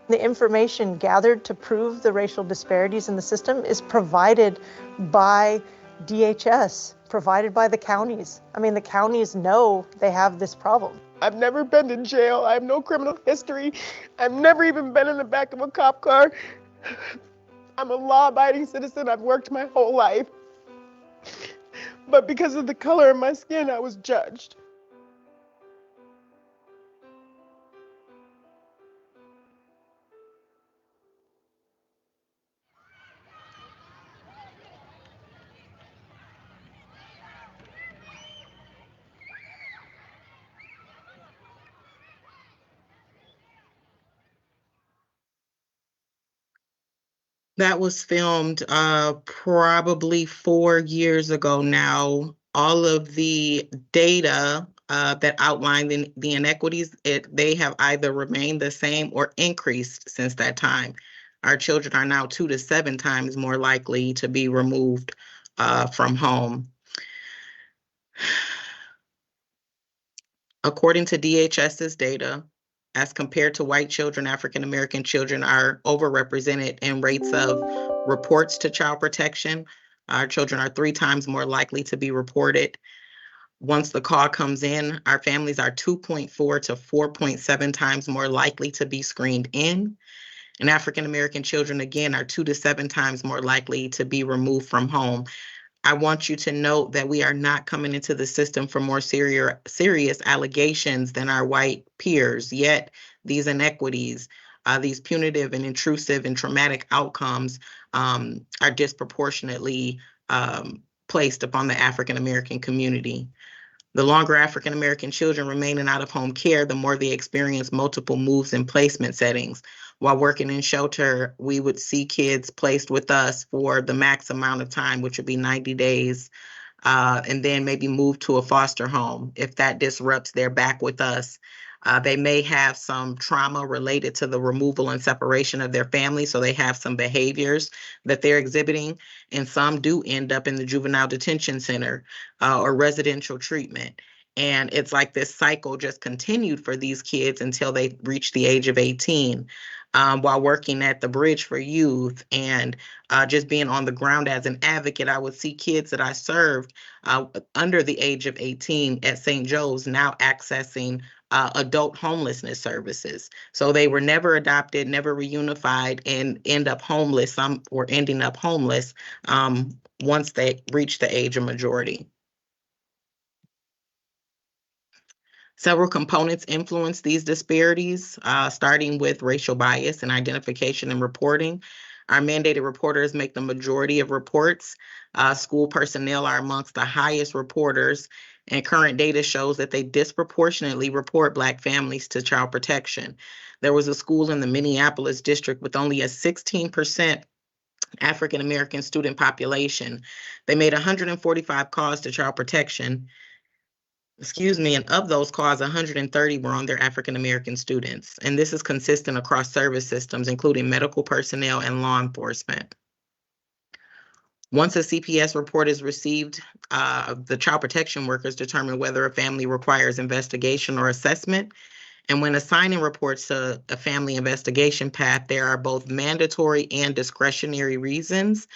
The information gathered to prove the racial disparities in the system is provided by DHS, provided by the counties. I mean, the counties know they have this problem. I've never been to jail. I have no criminal history. I've never even been in the back of a cop car. I'm a law-abiding citizen. I've worked my whole life. But because of the color of my skin, I was judged. That was filmed probably 4 years ago now. All of the data that outline the inequities, they have either remained the same or increased since that time. Our children are now 2 to 7 times more likely to be removed from home. According to DHS's data, as compared to white children, African American children are overrepresented in rates of reports to child protection. Our children are 3 times more likely to be reported. Once the call comes in, our families are 2.4 to 4.7 times more likely to be screened in. And African American children, again, are 2 to 7 times more likely to be removed from home. I want you to note that we are not coming into the system for more serious allegations than our white peers, yet these inequities, these punitive and intrusive and traumatic outcomes are disproportionately placed upon the African American community. The longer African American children remain in out-of-home care, the more they experience multiple moves and placement settings. While working in shelter, we would see kids placed with us for the max amount of time, which would be 90 days, and then maybe move to a foster home. If that disrupts their back with us, they may have some trauma related to the removal and separation of their family, so they have some behaviors that they're exhibiting, and some do end up in the juvenile detention center or residential treatment. And it's like this cycle just continued for these kids until they reach the age of 18. While working at the Bridge for Youth and just being on the ground as an advocate, I would see kids that I served under the age of 18 at St. Joe's now accessing adult homelessness services. So they were never adopted, never reunified, and end up homeless. Some were ending up homeless once they reached the age of majority. Several components influence these disparities, starting with racial bias and identification and reporting. Our mandated reporters make the majority of reports. School personnel are amongst the highest reporters, and current data shows that they disproportionately report Black families to child protection. There was a school in the Minneapolis district with only a 16% African American student population. They made 145 calls to child protection. And of those calls, 130 were on their African American students. And this is consistent across service systems, including medical personnel and law enforcement. Once a CPS report is received, the child protection workers determine whether a family requires investigation or assessment. And when assigning reports to a family investigation path, there are both mandatory and discretionary reasons.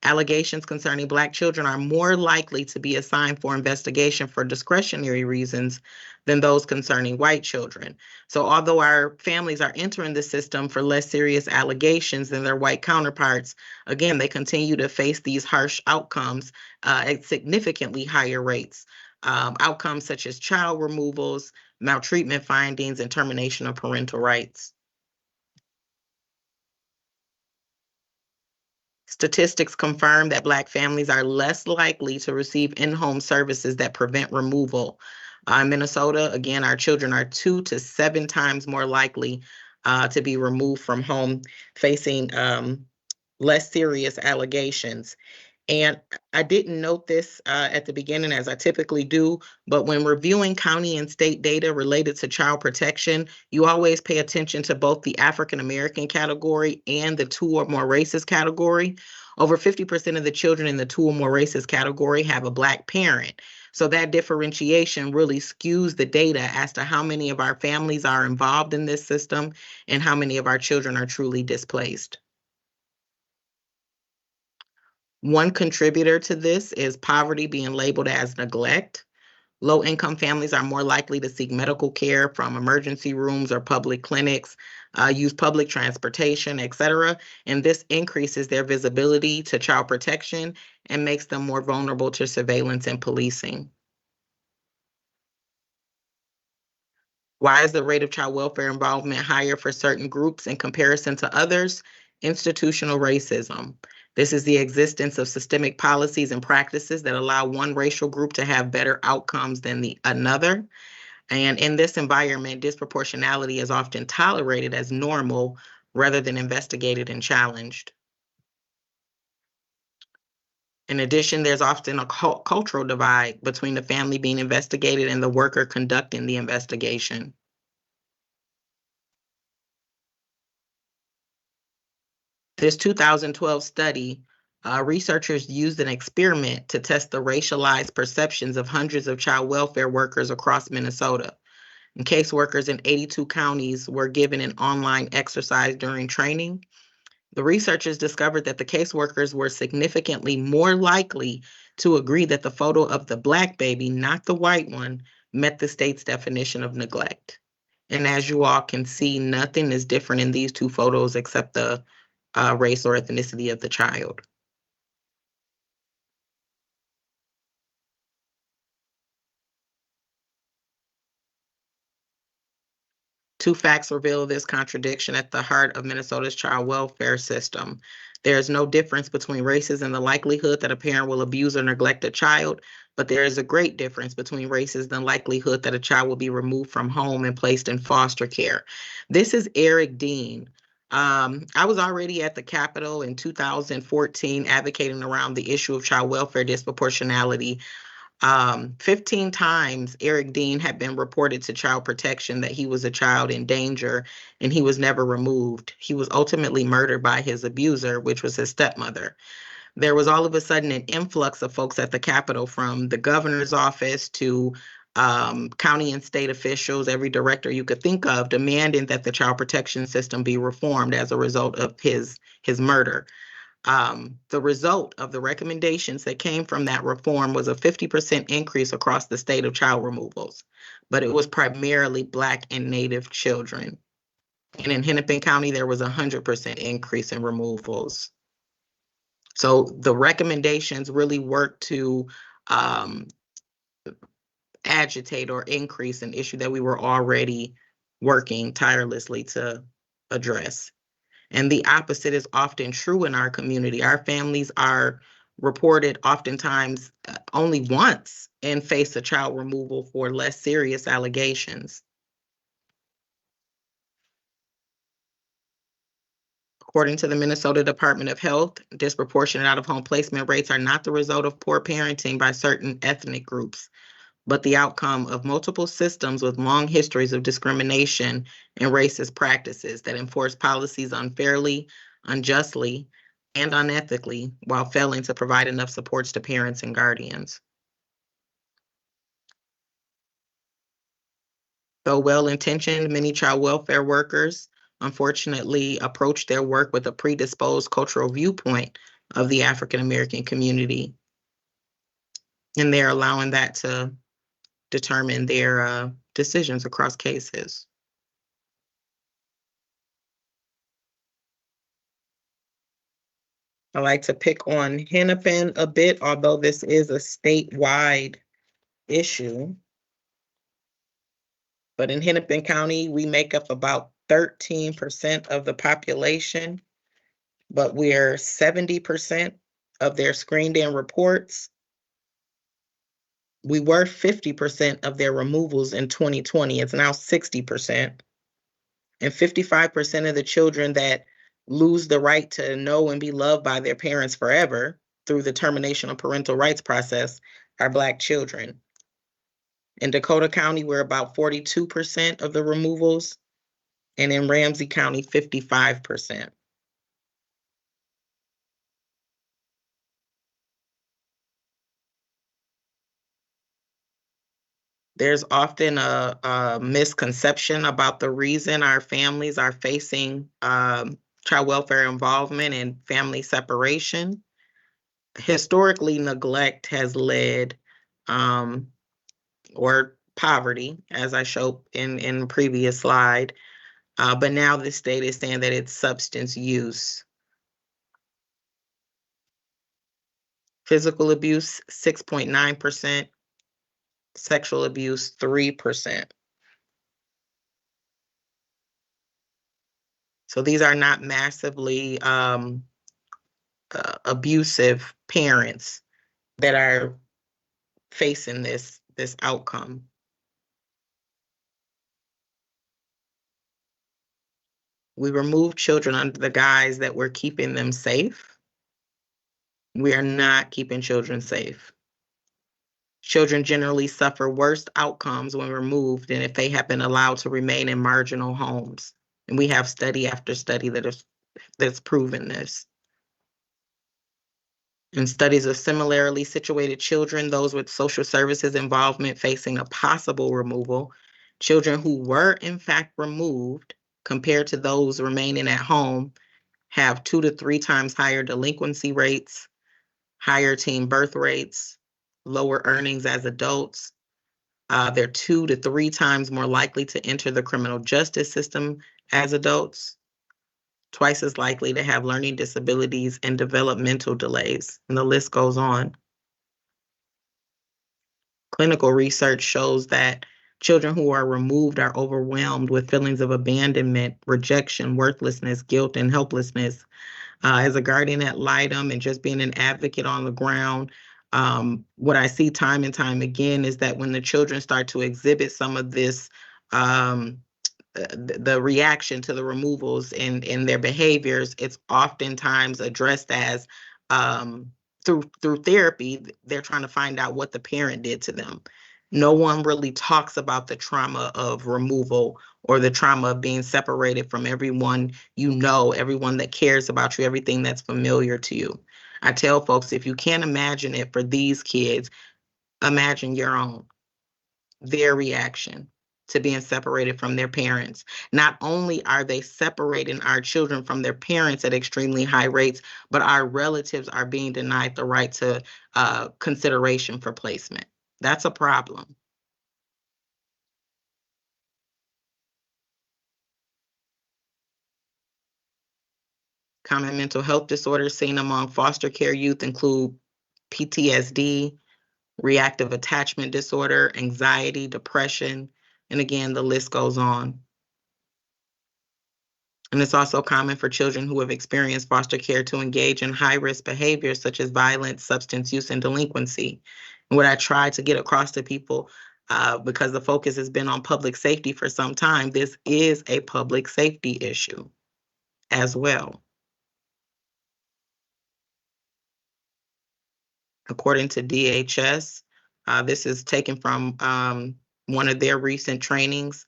Allegations concerning Black children are more likely to be assigned for investigation for discretionary reasons than those concerning white children. So although our families are entering the system for less serious allegations than their white counterparts, again, they continue to face these harsh outcomes at significantly higher rates. Outcomes such as child removals, maltreatment findings, and termination of parental rights. Statistics confirm that Black families are less likely to receive in-home services that prevent removal. In Minnesota, again, our children are 2 to 7 times more likely to be removed from home, facing less serious allegations. And I didn't note this at the beginning, as I typically do, but when reviewing county and state data related to child protection, you always pay attention to both the African American category and the 2 or more races category. Over 50% of the children in the 2 or more races category have a Black parent. So that differentiation really skews the data as to how many of our families are involved in this system and how many of our children are truly displaced. One contributor to this is poverty being labeled as neglect. Low-income families are more likely to seek medical care from emergency rooms or public clinics, use public transportation, etc. And this increases their visibility to child protection and makes them more vulnerable to surveillance and policing. Why is the rate of child welfare involvement higher for certain groups in comparison to others? Institutional racism. This is the existence of systemic policies and practices that allow one racial group to have better outcomes than another. And in this environment, disproportionality is often tolerated as normal rather than investigated and challenged. In addition, there's often a cultural divide between the family being investigated and the worker conducting the investigation. This 2012 study, researchers used an experiment to test the racialized perceptions of hundreds of child welfare workers across Minnesota. And caseworkers in 82 counties were given an online exercise during training. The researchers discovered that the caseworkers were significantly more likely to agree that the photo of the Black baby, not the white one, met the state's definition of neglect. And as you all can see, nothing is different in these two photos except the race or ethnicity of the child. Two facts reveal this contradiction at the heart of Minnesota's child welfare system. There is no difference between races in the likelihood that a parent will abuse or neglect a child, but there is a great difference between races and the likelihood that a child will be removed from home and placed in foster care. This is Eric Dean. I was already at the Capitol in 2014 advocating around the issue of child welfare disproportionality. 15 times Eric Dean had been reported to Child Protection that he was a child in danger and he was never removed. He was ultimately murdered by his abuser, which was his stepmother. There was all of a sudden an influx of folks at the Capitol, from the governor's office to county and state officials, every director you could think of, demanding that the child protection system be reformed as a result of his murder. The result of the recommendations that came from that reform was a 50% increase across the state of child removals, but it was primarily Black and Native children. And in Hennepin County, there was a 100% increase in removals. So the recommendations really worked to agitate or increase an issue that we were already working tirelessly to address. And the opposite is often true in our community. Our families are reported oftentimes only once and face a child removal for less serious allegations. According to the Minnesota Department of Health, disproportionate out-of-home placement rates are not the result of poor parenting by certain ethnic groups, but the outcome of multiple systems with long histories of discrimination and racist practices that enforce policies unfairly, unjustly, and unethically while failing to provide enough supports to parents and guardians. Though well-intentioned, many child welfare workers unfortunately approach their work with a predisposed cultural viewpoint of the African American community, and they're allowing that to determine their decisions across cases. I like to pick on Hennepin a bit, although this is a statewide issue. But in Hennepin County, we make up about 13% of the population, but we're 70% of their screened-in reports. We were 50% of their removals in 2020. It's now 60%. And 55% of the children that lose the right to know and be loved by their parents forever through the termination of parental rights process are Black children. In Dakota County, we're about 42% of the removals, and in Ramsey County, 55%. There's often a misconception about the reason our families are facing child welfare involvement and family separation. Historically, neglect has led, or poverty, as I showed in the previous slide, but now the state is saying that it's substance use. Physical abuse, 6.9%. Sexual abuse, 3%. So these are not massively abusive parents that are facing this outcome. We remove children under the guise that we're keeping them safe. We are not keeping children safe. Children generally suffer worse outcomes when removed than if they have been allowed to remain in marginal homes. And we have study after study that's proven this. In studies of similarly situated children, those with social services involvement facing a possible removal, children who were in fact removed compared to those remaining at home have 2 to 3 times higher delinquency rates, higher teen birth rates, lower earnings as adults. They're 2 to 3 times more likely to enter the criminal justice system as adults, twice as likely to have learning disabilities and developmental delays, and the list goes on. Clinical research shows that children who are removed are overwhelmed with feelings of abandonment, rejection, worthlessness, guilt, and helplessness. As a guardian ad litem and just being an advocate on the ground, what I see time and time again is that when the children start to exhibit some of this, the reaction to the removals in their behaviors, it's oftentimes addressed as through therapy. They're trying to find out what the parent did to them. No one really talks about the trauma of removal or the trauma of being separated from everyone you know, everyone that cares about you, everything that's familiar to you. I tell folks, if you can't imagine it for these kids, imagine your own, their reaction to being separated from their parents. Not only are they separating our children from their parents at extremely high rates, but our relatives are being denied the right to consideration for placement. That's a problem. Common mental health disorders seen among foster care youth include PTSD, reactive attachment disorder, anxiety, depression, and again, the list goes on. And it's also common for children who have experienced foster care to engage in high-risk behaviors such as violence, substance use, and delinquency. And what I try to get across to people, because the focus has been on public safety for some time, this is a public safety issue as well. According to DHS, this is taken from one of their recent trainings,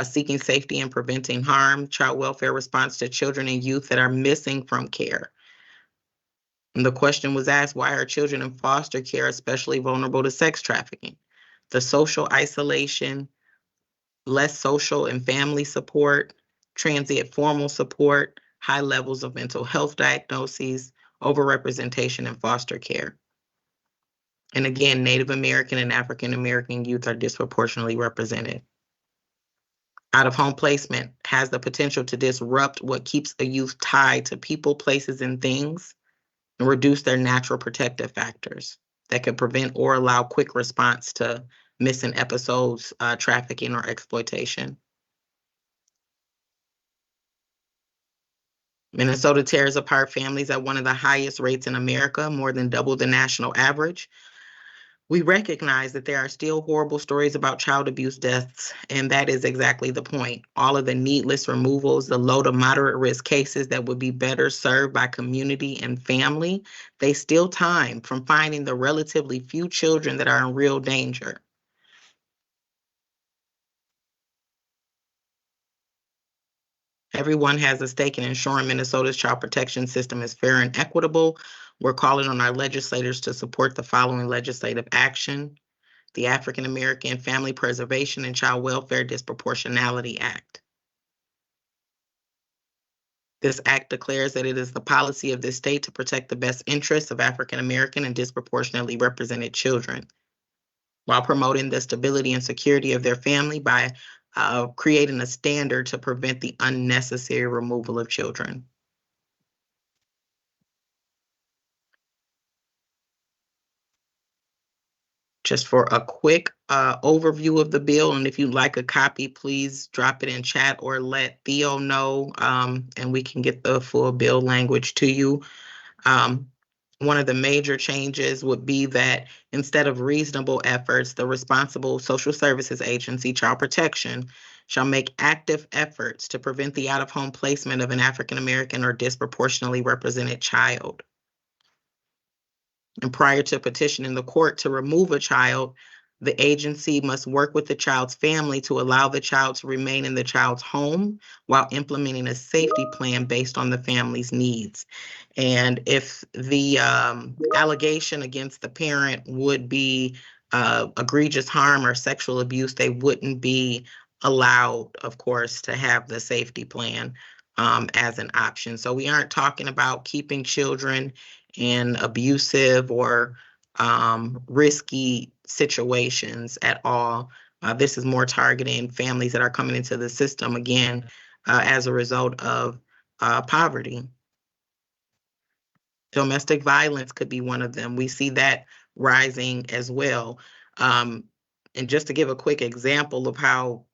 Seeking Safety and Preventing Harm, Child Welfare Response to Children and Youth that are Missing from Care. And the question was asked, why are children in foster care especially vulnerable to sex trafficking? The social isolation, less social and family support, transient formal support, high levels of mental health diagnoses, overrepresentation in foster care. And again, Native American and African American youth are disproportionately represented. Out-of-home placement has the potential to disrupt what keeps a youth tied to people, places, and things, and reduce their natural protective factors that could prevent or allow quick response to missing episodes, trafficking, or exploitation. Minnesota tears apart families at one of the highest rates in America, more than double the national average. We recognize that there are still horrible stories about child abuse deaths, and that is exactly the point. All of the needless removals, the low to moderate risk cases that would be better served by community and family, they steal time from finding the relatively few children that are in real danger. Everyone has a stake in ensuring Minnesota's child protection system is fair and equitable. We're calling on our legislators to support the following legislative action: the African American Family Preservation and Child Welfare Disproportionality Act. This act declares that it is the policy of this state to protect the best interests of African American and disproportionately represented children, while promoting the stability and security of their family by creating a standard to prevent the unnecessary removal of children. Just for a quick overview of the bill, and if you'd like a copy, please drop it in chat or let Theo know, and we can get the full bill language to you. One of the major changes would be that instead of reasonable efforts, the responsible social services agency, Child Protection, shall make active efforts to prevent the out-of-home placement of an African American or disproportionately represented child. And prior to petitioning the court to remove a child, the agency must work with the child's family to allow the child to remain in the child's home while implementing a safety plan based on the family's needs. And if the allegation against the parent would be egregious harm or sexual abuse, they wouldn't be allowed, of course, to have the safety plan as an option. So we aren't talking about keeping children in abusive or risky situations at all. This is more targeting families that are coming into the system again as a result of poverty. Domestic violence could be one of them. We see that rising as well. And just to give a quick example of how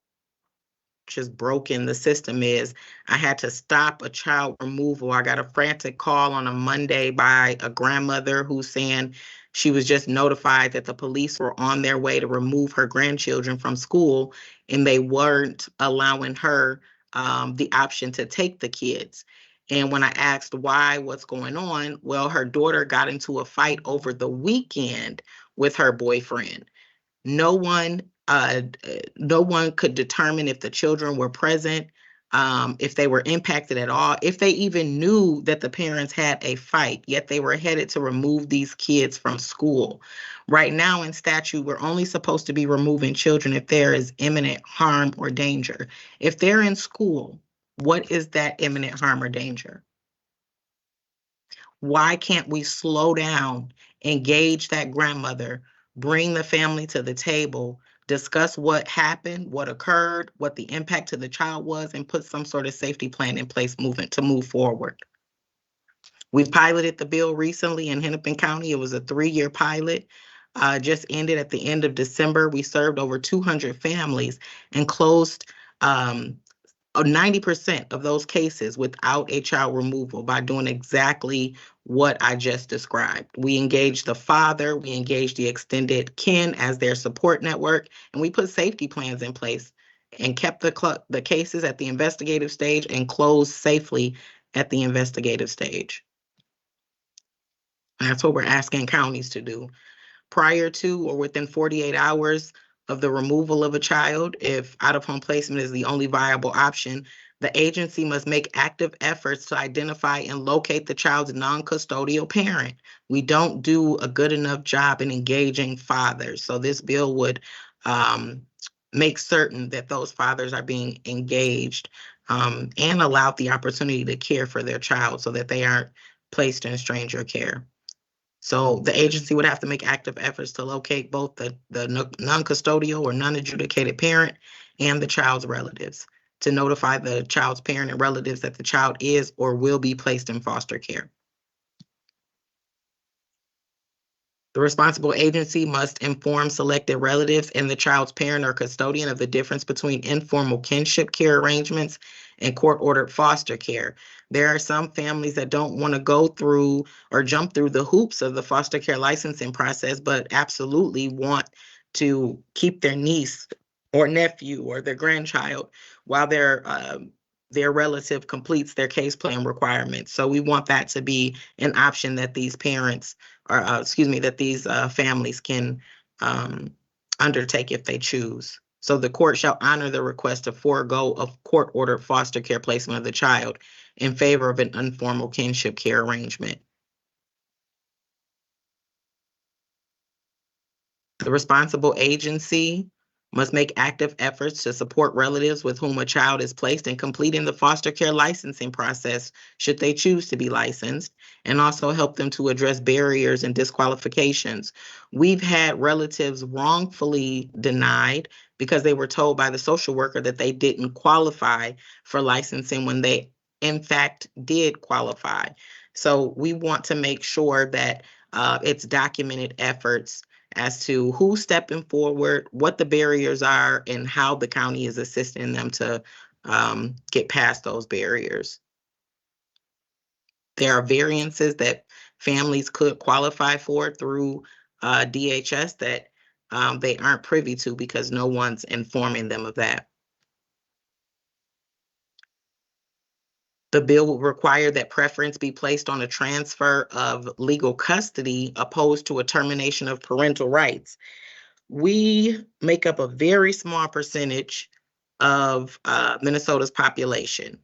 just broken the system is, I had to stop a child removal. I got a frantic call on a Monday by a grandmother who's saying she was just notified that the police were on their way to remove her grandchildren from school, and they weren't allowing her the option to take the kids. And when I asked why, what's going on, well, her daughter got into a fight over the weekend with her boyfriend. No one could determine if the children were present, if they were impacted at all, if they even knew that the parents had a fight, yet they were headed to remove these kids from school. Right now in statute, we're only supposed to be removing children if there is imminent harm or danger. If they're in school, what is that imminent harm or danger? Why can't we slow down, engage that grandmother, bring the family to the table, discuss what happened, what occurred, what the impact to the child was, and put some sort of safety plan in place to move forward? We've piloted the bill recently in Hennepin County. It was a 3-year pilot. Just ended at the end of December. We served over 200 families and closed 90% of those cases without a child removal by doing exactly what I just described. We engaged the father, we engaged the extended kin as their support network, and we put safety plans in place and kept the cases at the investigative stage and closed safely at the investigative stage. And that's what we're asking counties to do. Prior to or within 48 hours of the removal of a child, if out-of-home placement is the only viable option, the agency must make active efforts to identify and locate the child's non-custodial parent. We don't do a good enough job in engaging fathers. So this bill would make certain that those fathers are being engaged and allowed the opportunity to care for their child so that they aren't placed in stranger care. So the agency would have to make active efforts to locate both the non-custodial or non-adjudicated parent and the child's relatives to notify the child's parent and relatives that the child is or will be placed in foster care. The responsible agency must inform selected relatives and the child's parent or custodian of the difference between informal kinship care arrangements and court-ordered foster care. There are some families that don't want to go through or jump through the hoops of the foster care licensing process, but absolutely want to keep their niece or nephew or their grandchild while their relative completes their case plan requirements. So we want that to be an option that these parents or that these families can undertake if they choose. So the court shall honor the request to forego a court-ordered foster care placement of the child in favor of an informal kinship care arrangement. The responsible agency must make active efforts to support relatives with whom a child is placed in completing the foster care licensing process, should they choose to be licensed, and also help them to address barriers and disqualifications. We've had relatives wrongfully denied because they were told by the social worker that they didn't qualify for licensing when they, in fact, did qualify. So we want to make sure that it's documented efforts as to who's stepping forward, what the barriers are, and how the county is assisting them to get past those barriers. There are variances that families could qualify for through DHS that they aren't privy to because no one's informing them of that. The bill will require that preference be placed on a transfer of legal custody opposed to a termination of parental rights. We make up a very small percentage of Minnesota's population,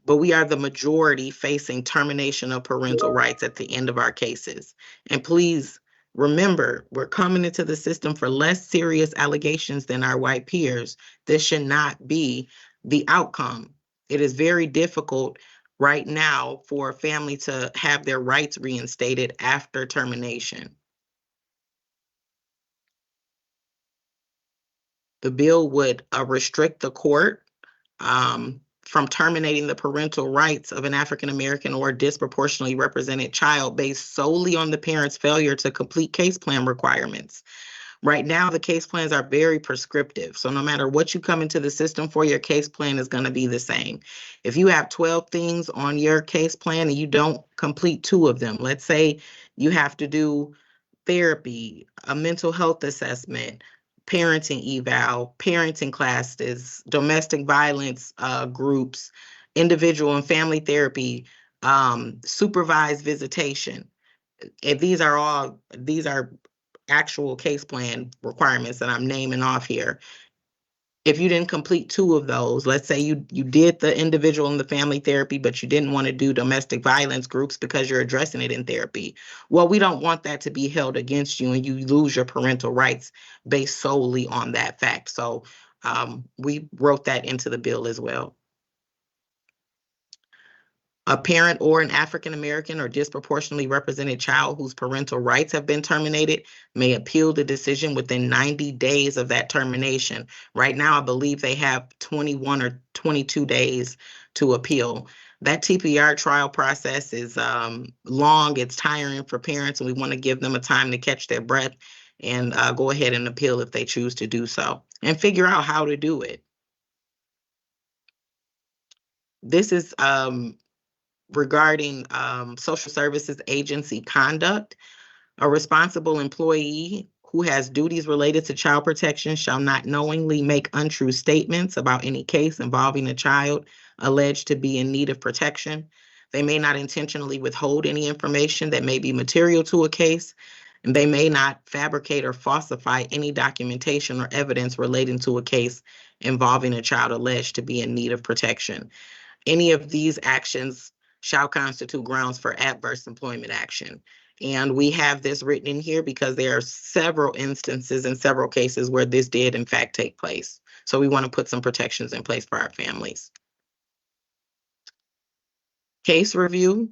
but we are the majority facing termination of parental rights at the end of our cases. And please remember, we're coming into the system for less serious allegations than our white peers. This should not be the outcome. It is very difficult right now for a family to have their rights reinstated after termination. The bill would restrict the court from terminating the parental rights of an African American or disproportionately represented child based solely on the parent's failure to complete case plan requirements. Right now, the case plans are very prescriptive. So no matter what you come into the system for, your case plan is going to be the same. If you have 12 things on your case plan and you don't complete 2 of them, let's say you have to do therapy, a mental health assessment, parenting eval, parenting classes, domestic violence groups, individual and family therapy, supervised visitation. If these are actual case plan requirements that I'm naming off here. If you didn't complete 2 of those, let's say you did the individual and the family therapy, but you didn't want to do domestic violence groups because you're addressing it in therapy. Well, we don't want that to be held against you and you lose your parental rights based solely on that fact. So we wrote that into the bill as well. A parent or an African American or disproportionately represented child whose parental rights have been terminated may appeal the decision within 90 days of that termination. Right now, I believe they have 21 or 22 days to appeal. That TPR trial process is long, it's tiring for parents, and we want to give them a time to catch their breath and go ahead and appeal if they choose to do so, and figure out how to do it. This is regarding social services agency conduct. A responsible employee who has duties related to child protection shall not knowingly make untrue statements about any case involving a child alleged to be in need of protection. They may not intentionally withhold any information that may be material to a case, and they may not fabricate or falsify any documentation or evidence relating to a case involving a child alleged to be in need of protection. Any of these actions shall constitute grounds for adverse employment action. And we have this written in here because there are several instances and several cases where this did in fact take place. So we want to put some protections in place for our families. Case review.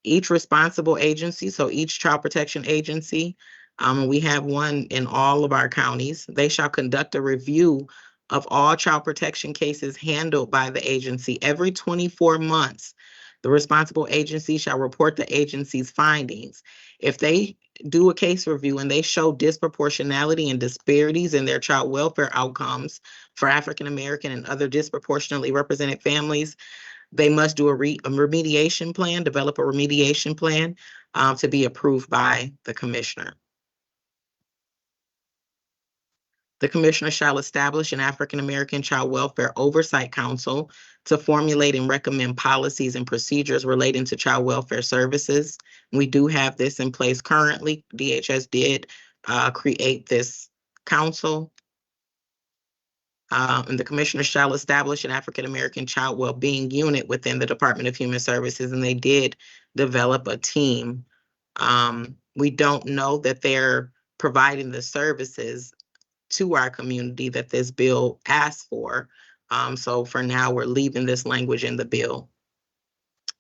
Each responsible agency, so each child protection agency, we have one in all of our counties, they shall conduct a review of all child protection cases handled by the agency every 24 months. The responsible agency shall report the agency's findings. If they do a case review and they show disproportionality and disparities in their child welfare outcomes for African American and other disproportionately represented families, they must do a remediation plan, develop a remediation plan to be approved by the commissioner. The commissioner shall establish an African American Child Welfare Oversight Council to formulate and recommend policies and procedures relating to child welfare services. We do have this in place currently. DHS did create this council. And the commissioner shall establish an African American Child Wellbeing Unit within the Department of Human Services, and they did develop a team. We don't know that they're providing the services to our community that this bill asks for. So for now, we're leaving this language in the bill.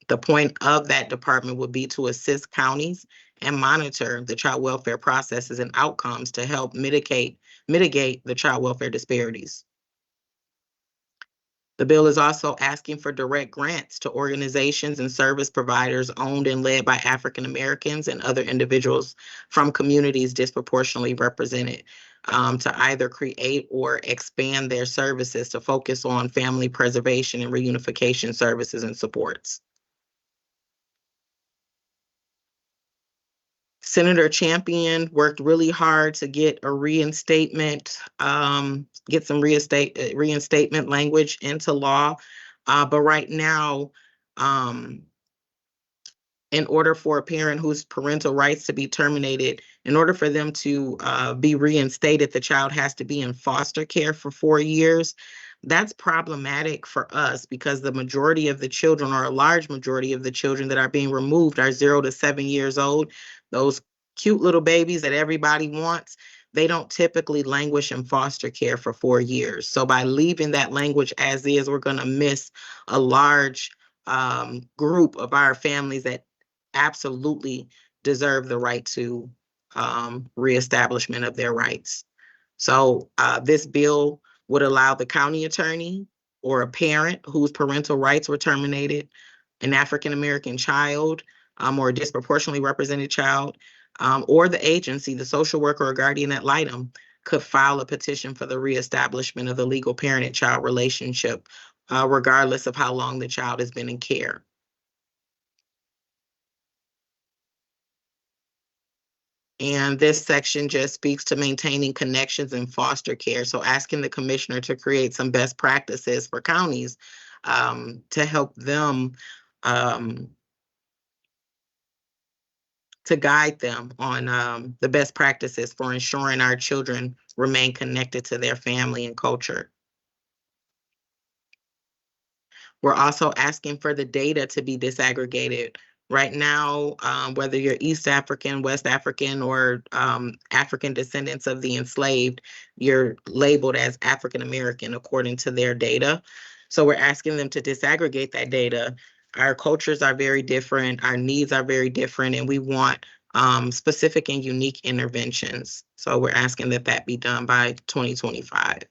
The point of that department would be to assist counties and monitor the child welfare processes and outcomes to help mitigate the child welfare disparities. The bill is also asking for direct grants to organizations and service providers owned and led by African Americans and other individuals from communities disproportionately represented to either create or expand their services to focus on family preservation and reunification services and supports. Senator Champion worked really hard to get a reinstatement, get some reinstatement language into law. But right now, in order for a parent whose parental rights to be terminated, in order for them to be reinstated, the child has to be in foster care for 4 years. That's problematic for us because the majority of the children, or a large majority of the children that are being removed, are 0 to 7 years old. Those cute little babies that everybody wants, they don't typically languish in foster care for 4 years. So by leaving that language as is, we're going to miss a large group of our families that absolutely deserve the right to reestablishment of their rights. So this bill would allow the county attorney or a parent whose parental rights were terminated, an African-American child, or a disproportionately represented child, or the agency, the social worker or guardian ad litem, could file a petition for the reestablishment of the legal parent-child relationship, regardless of how long the child has been in care. And this section just speaks to maintaining connections in foster care. So asking the commissioner to create some best practices for counties to help them, to guide them on the best practices for ensuring our children remain connected to their family and culture. We're also asking for the data to be disaggregated. Right now, whether you're East African, West African, or African descendants of the enslaved, you're labeled as African American according to their data. So we're asking them to disaggregate that data. Our cultures are very different, our needs are very different, and we want specific and unique interventions. So we're asking that that be done by 2025.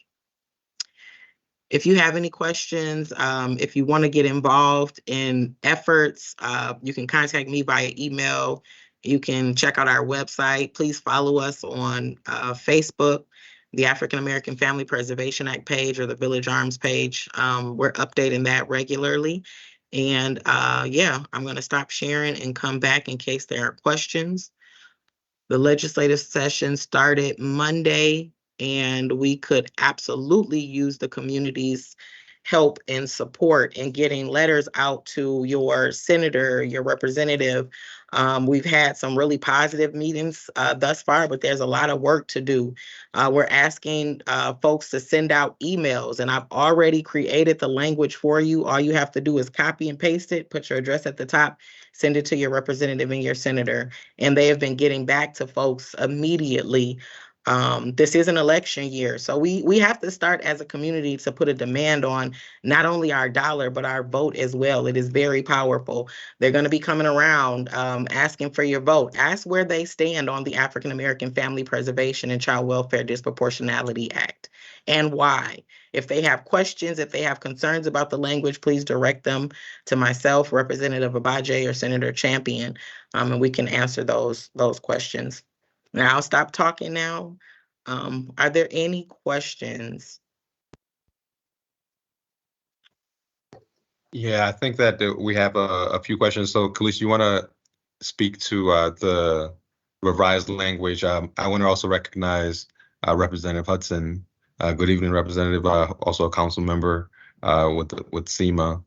If you have any questions, if you want to get involved in efforts, you can contact me via email. You can check out our website. Please follow us on Facebook, the African American Family Preservation Act page or the Village Arms page. We're updating that regularly. And yeah, I'm going to stop sharing and come back in case there are questions. The legislative session started Monday, and we could absolutely use the community's help and support in getting letters out to your senator, your representative. We've had some really positive meetings thus far, but there's a lot of work to do. We're asking folks to send out emails, and I've already created the language for you. All you have to do is copy and paste it, put your address at the top, send it to your representative and your senator, and they have been getting back to folks immediately. This is an election year, so we have to start as a community to put a demand on not only our dollar, but our vote as well. It is very powerful. They're going to be coming around asking for your vote. Ask where they stand on the African American Family Preservation and Child Welfare Disproportionality Act and why. If they have questions, if they have concerns about the language, please direct them to myself, Representative Abaje, or Senator Champion, and we can answer those questions. Now I'll stop talking now. Are there any questions? Yeah, I think that we have a few questions. So, Kelis, you want to speak to the revised language? I want to also recognize Representative Hudson. Good evening, Representative. Also a council member with CMA.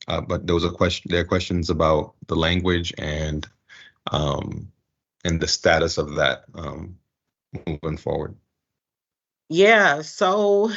But there are questions about the language and the status of that moving forward. Yeah, so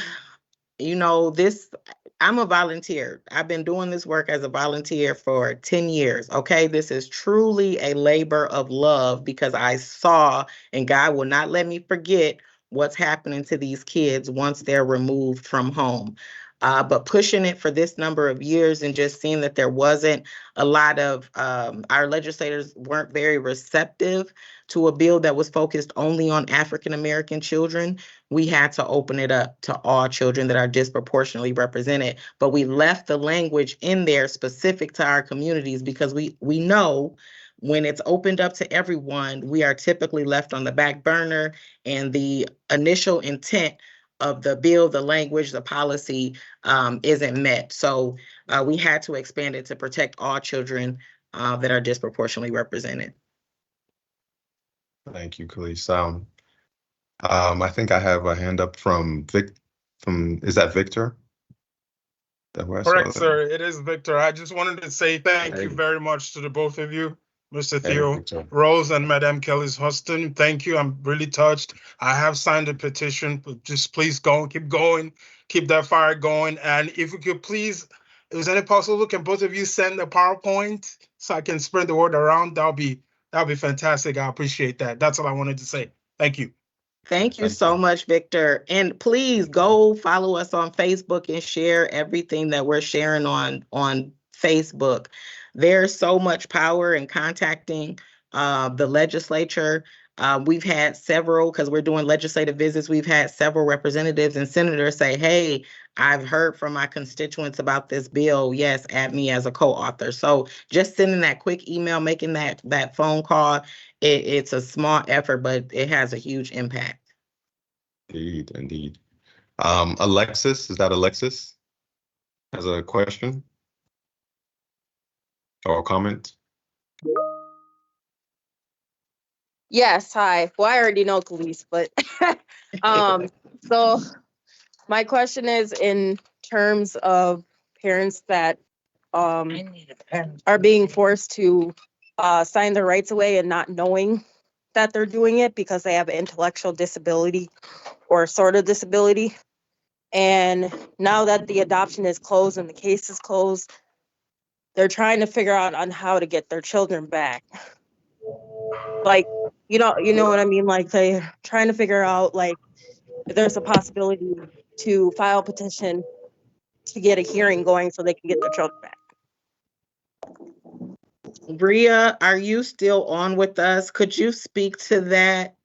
I'm a volunteer. I've been doing this work as a volunteer for 10 years. Okay, this is truly a labor of love because I saw, and God will not let me forget what's happening to these kids once they're removed from home. But pushing it for this number of years and just seeing that there wasn't a lot of, our legislators weren't very receptive to a bill that was focused only on African American children, we had to open it up to all children that are disproportionately represented. But we left the language in there specific to our communities because we know when it's opened up to everyone, we are typically left on the back burner, and the initial intent of the bill, the language, the policy isn't met. So we had to expand it to protect all children that are disproportionately represented. Thank you, Kelis. I think I have a hand up from is that Victor? That was Correct, sir. It is Victor. I just wanted to say thank you very much to the both of you, Mr. Theo Victor. Rose and Madame Kelis Huston. Thank you. I'm really touched. I have signed a petition, but just please go, keep that fire going. And if you could please, is it possible, can both of you send a PowerPoint so I can spread the word around? That'll be fantastic. I appreciate that. That's all I wanted to say. Thank you. Thank you so much, Victor. And please go follow us on Facebook and share everything that we're sharing on Facebook. There's so much power in contacting the legislature. We've had several, because we're doing legislative visits, we've had several representatives and senators say, hey, I've heard from my constituents about this bill. Yes, add me as a co-author. So just sending that quick email, making that phone call, it's a small effort, but it has a huge impact. Indeed. Alexis, is that Alexis? Has a question or a comment? Yes, hi. Well, I already know Kelis, but so my question is in terms of parents that are being forced to sign their rights away and not knowing that they're doing it because they have an intellectual disability or sort of disability. And now that the adoption is closed and the case is closed, they're trying to figure out on how to get their children back. Like, you know what I mean? Like, they're trying to figure out, like, if there's a possibility to file a petition to get a hearing going so they can get their children back. Bria, are you still on with us? Could you speak to that?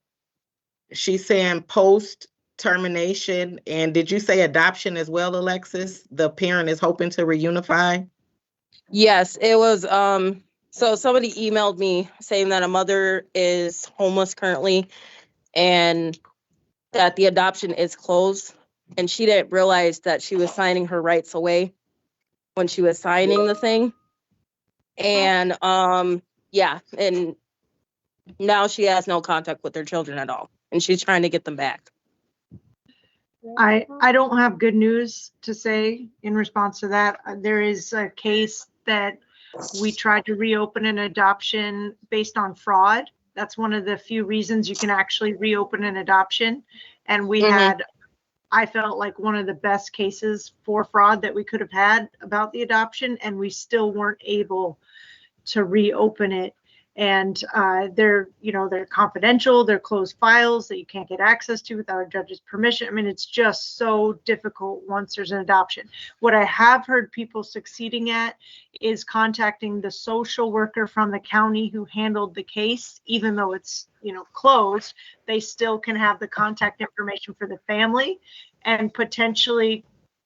She's saying post termination. And did you say adoption as well, Alexis? The parent is hoping to reunify? Yes, it was, so somebody emailed me saying that a mother is homeless currently and that the adoption is closed. And she didn't realize that she was signing her rights away when she was signing the thing. And yeah, and now she has no contact with her children at all. And she's trying to get them back. I don't have good news to say in response to that. There is a case that we tried to reopen an adoption based on fraud. That's one of the few reasons you can actually reopen an adoption. And we had, I felt like one of the best cases for fraud that we could have had about the adoption, and we still weren't able to reopen it. And they're confidential, they're closed files that you can't get access to without a judge's permission. I mean, it's just so difficult once there's an adoption. What I have heard people succeeding at is contacting the social worker from the county who handled the case. Even though it's, closed, they still can have the contact information for the family, and potentially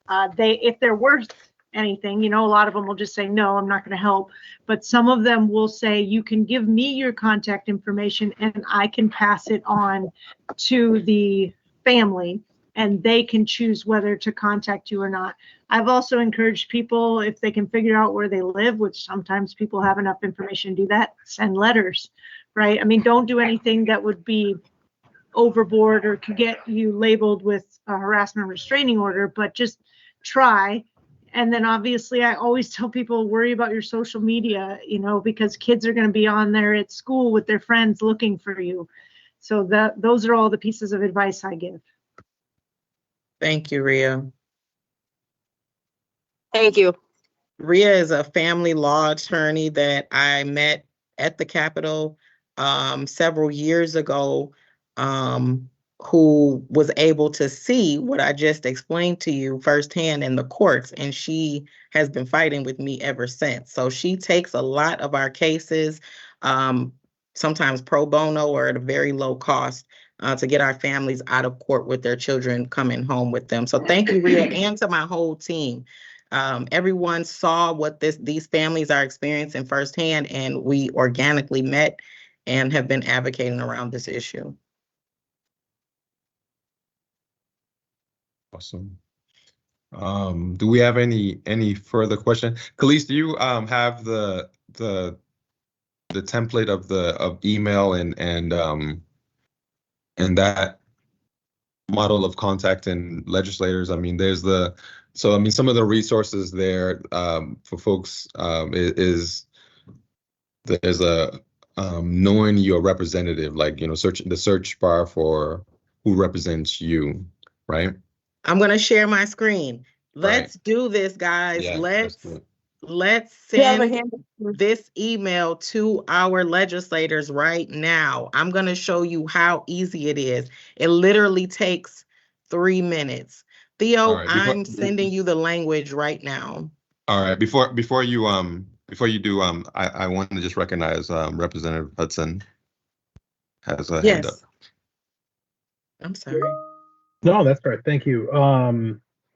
if they're worth anything, a lot of them will just say, no, I'm not going to help. But some of them will say, you can give me your contact information and I can pass it on to the family and they can choose whether to contact you or not. I've also encouraged people, if they can figure out where they live, which sometimes people have enough information to do that, send letters, right? I mean, don't do anything that would be overboard or could get you labeled with a harassment restraining order, but just try. And then obviously I always tell people, worry about your social media, because kids are going to be on there at school with their friends looking for you. So those are all the pieces of advice I give. Thank you, Ria. Thank you. Ria is a family law attorney that I met at the Capitol several years ago, who was able to see what I just explained to you firsthand in the courts, and she has been fighting with me ever since. So she takes a lot of our cases, sometimes pro bono or at a very low cost, to get our families out of court with their children coming home with them. So thank you, Ria, and to my whole team. Everyone saw what these families are experiencing firsthand, and we organically met and have been advocating around this issue. Awesome. Do we have any further questions? Kelis, do you have the template of email and that model of contacting legislators. I mean, some of the resources there for folks is there's a knowing your representative, like, the search bar for who represents you, right? I'm going to share my screen. Let's Right. do this, guys. Yeah, Let's do it. send this email to our legislators right now. I'm going to show you how easy it is. It literally takes 3 minutes. Theo, All right, I'm sending you the language right now. All right, before you do, I want to just recognize Representative Hudson has a hand up. I'm sorry. No, that's right. Thank you.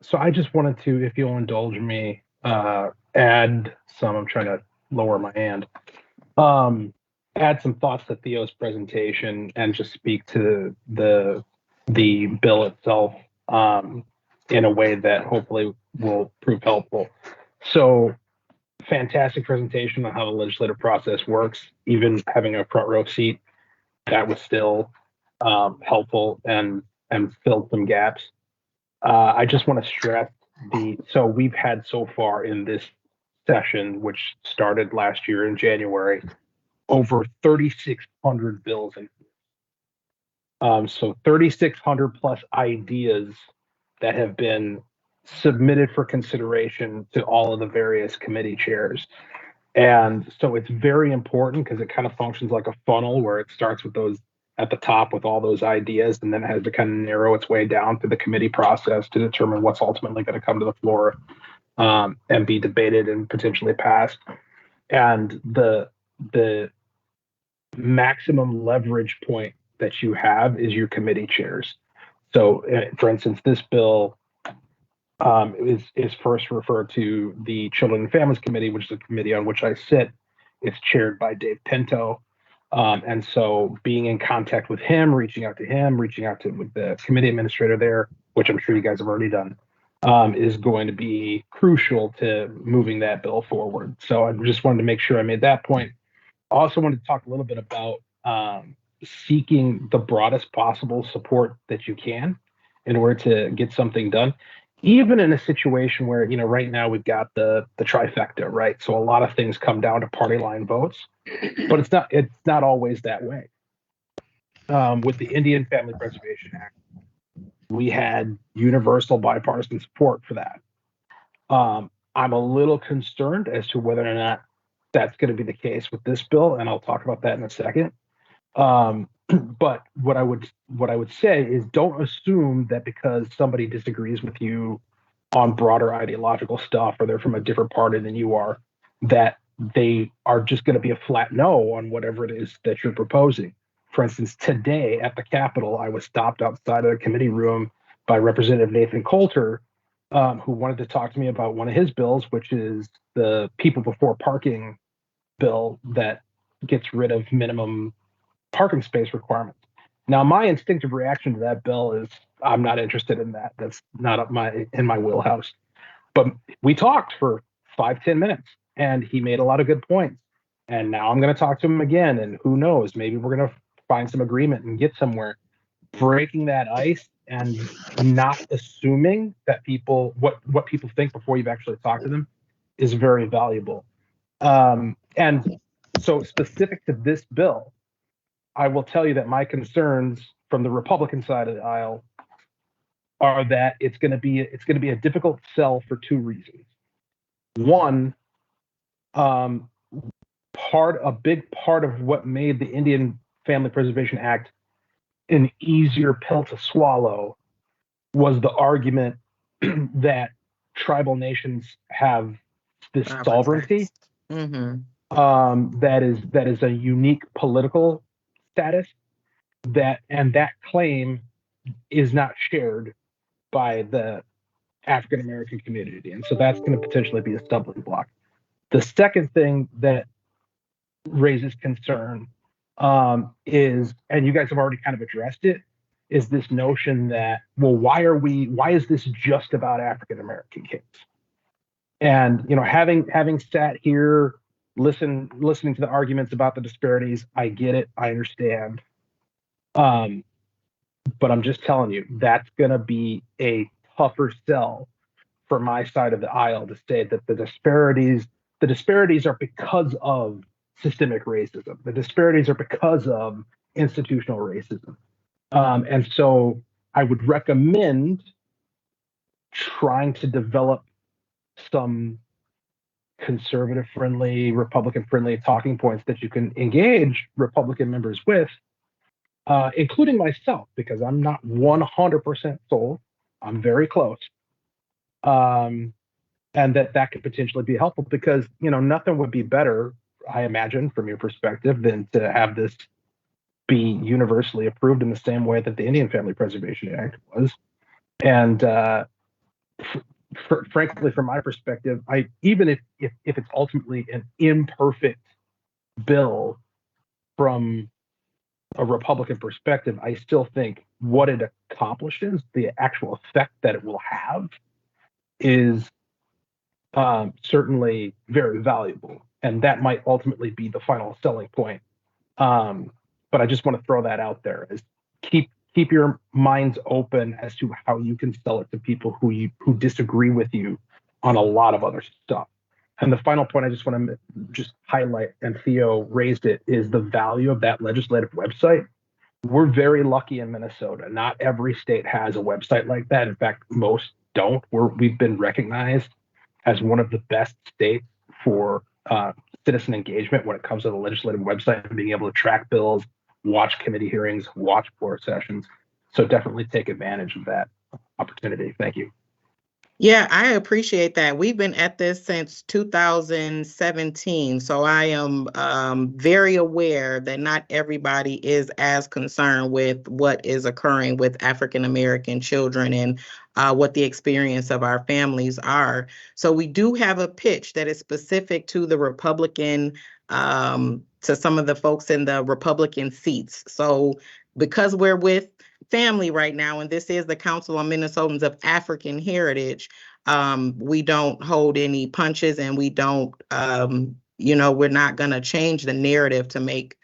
So I just wanted to, if you'll indulge me, add some. I'm trying to lower my hand. Add some thoughts to Theo's presentation and just speak to the bill itself in a way that hopefully will prove helpful. So, fantastic presentation on how the legislative process works. Even having a front row seat, that was still helpful and filled some gaps. I just want to stress so we've had so far in this session, which started last year in January, over 3,600 bills. So 3,600 plus ideas that have been submitted for consideration to all of the various committee chairs. And so it's very important because it kind of functions like a funnel where it starts with those at the top with all those ideas, and then it has to kind of narrow its way down through the committee process to determine what's ultimately going to come to the floor and be debated and potentially passed. And the maximum leverage point that you have is your committee chairs. So, for instance, this bill is first referred to the Children and Families Committee, which is a committee on which I sit. It's chaired by Dave Pinto. And so being in contact with him, reaching out to with the committee administrator there, which I'm sure you guys have already done, is going to be crucial to moving that bill forward. So I just wanted to make sure I made that point. I also wanted to talk a little bit about seeking the broadest possible support that you can in order to get something done, even in a situation where, right now we've got the trifecta, right? So a lot of things come down to party line votes, but it's not always that way. With the Indian Family Preservation Act, we had universal bipartisan support for that. I'm a little concerned as to whether or not that's going to be the case with this bill, and I'll talk about that in a second. But what I would say is, don't assume that because somebody disagrees with you on broader ideological stuff, or they're from a different party than you are, that they are just going to be a flat no on whatever it is that you're proposing. For instance, today at the Capitol, I was stopped outside of the committee room by Representative Nathan Coulter, who wanted to talk to me about one of his bills, which is the people before parking bill that gets rid of minimum parking space requirements. Now, my instinctive reaction to that bill is I'm not interested in that. That's not in my wheelhouse. But we talked for 5-10 minutes, and he made a lot of good points. And now I'm going to talk to him again, and who knows, maybe we're going to find some agreement and get somewhere. Breaking that ice and not assuming that what people think before you've actually talked to them is very valuable. And so specific to this bill, I will tell you that my concerns from the Republican side of the aisle are that it's going to be a difficult sell for two reasons. One, a big part of what made the Indian Family Preservation Act an easier pill to swallow was the argument that tribal nations have this sovereignty that is a unique political status, and that claim is not shared by the African American community, and so that's going to potentially be a stumbling block. The second thing that raises concern is, and you guys have already kind of addressed it, is this notion that, well, why is this just about African American kids? And having sat here, listening to the arguments about the disparities, I get it, I understand. But I'm just telling you, that's going to be a tougher sell for my side of the aisle to say that the disparities are because of systemic racism. The disparities are because of institutional racism. And so I would recommend trying to develop some conservative friendly, Republican friendly talking points that you can engage Republican members with, including myself, because I'm not 100% sold. I'm very close. And that could potentially be helpful because, nothing would be better, I imagine, from your perspective, than to have this be universally approved in the same way that the Indian Family Preservation Act was. And frankly, from my perspective, even if it's ultimately an imperfect bill from a Republican perspective, I still think what it accomplishes, the actual effect that it will have, is certainly very valuable, and that might ultimately be the final selling point. But I just want to throw that out there: is keep your minds open as to how you can sell it to people who disagree with you on a lot of other stuff. And the final point I just want to just highlight, and Theo raised it, is the value of that legislative website. We're very lucky in Minnesota. Not every state has a website like that. In fact, most don't. We've been recognized as one of the best states for citizen engagement when it comes to the legislative website and being able to track bills, watch committee hearings, watch floor sessions. So definitely take advantage of that opportunity. Thank you. Yeah, I appreciate that. We've been at this since 2017, so I am very aware that not everybody is as concerned with what is occurring with African American children and what the experience of our families are. So we do have a pitch that is specific to the Republican, to some of the folks in the Republican seats. So because we're with family right now, and this is the Council on Minnesotans of African Heritage, we don't hold any punches, and we don't, we're not going to change the narrative to make,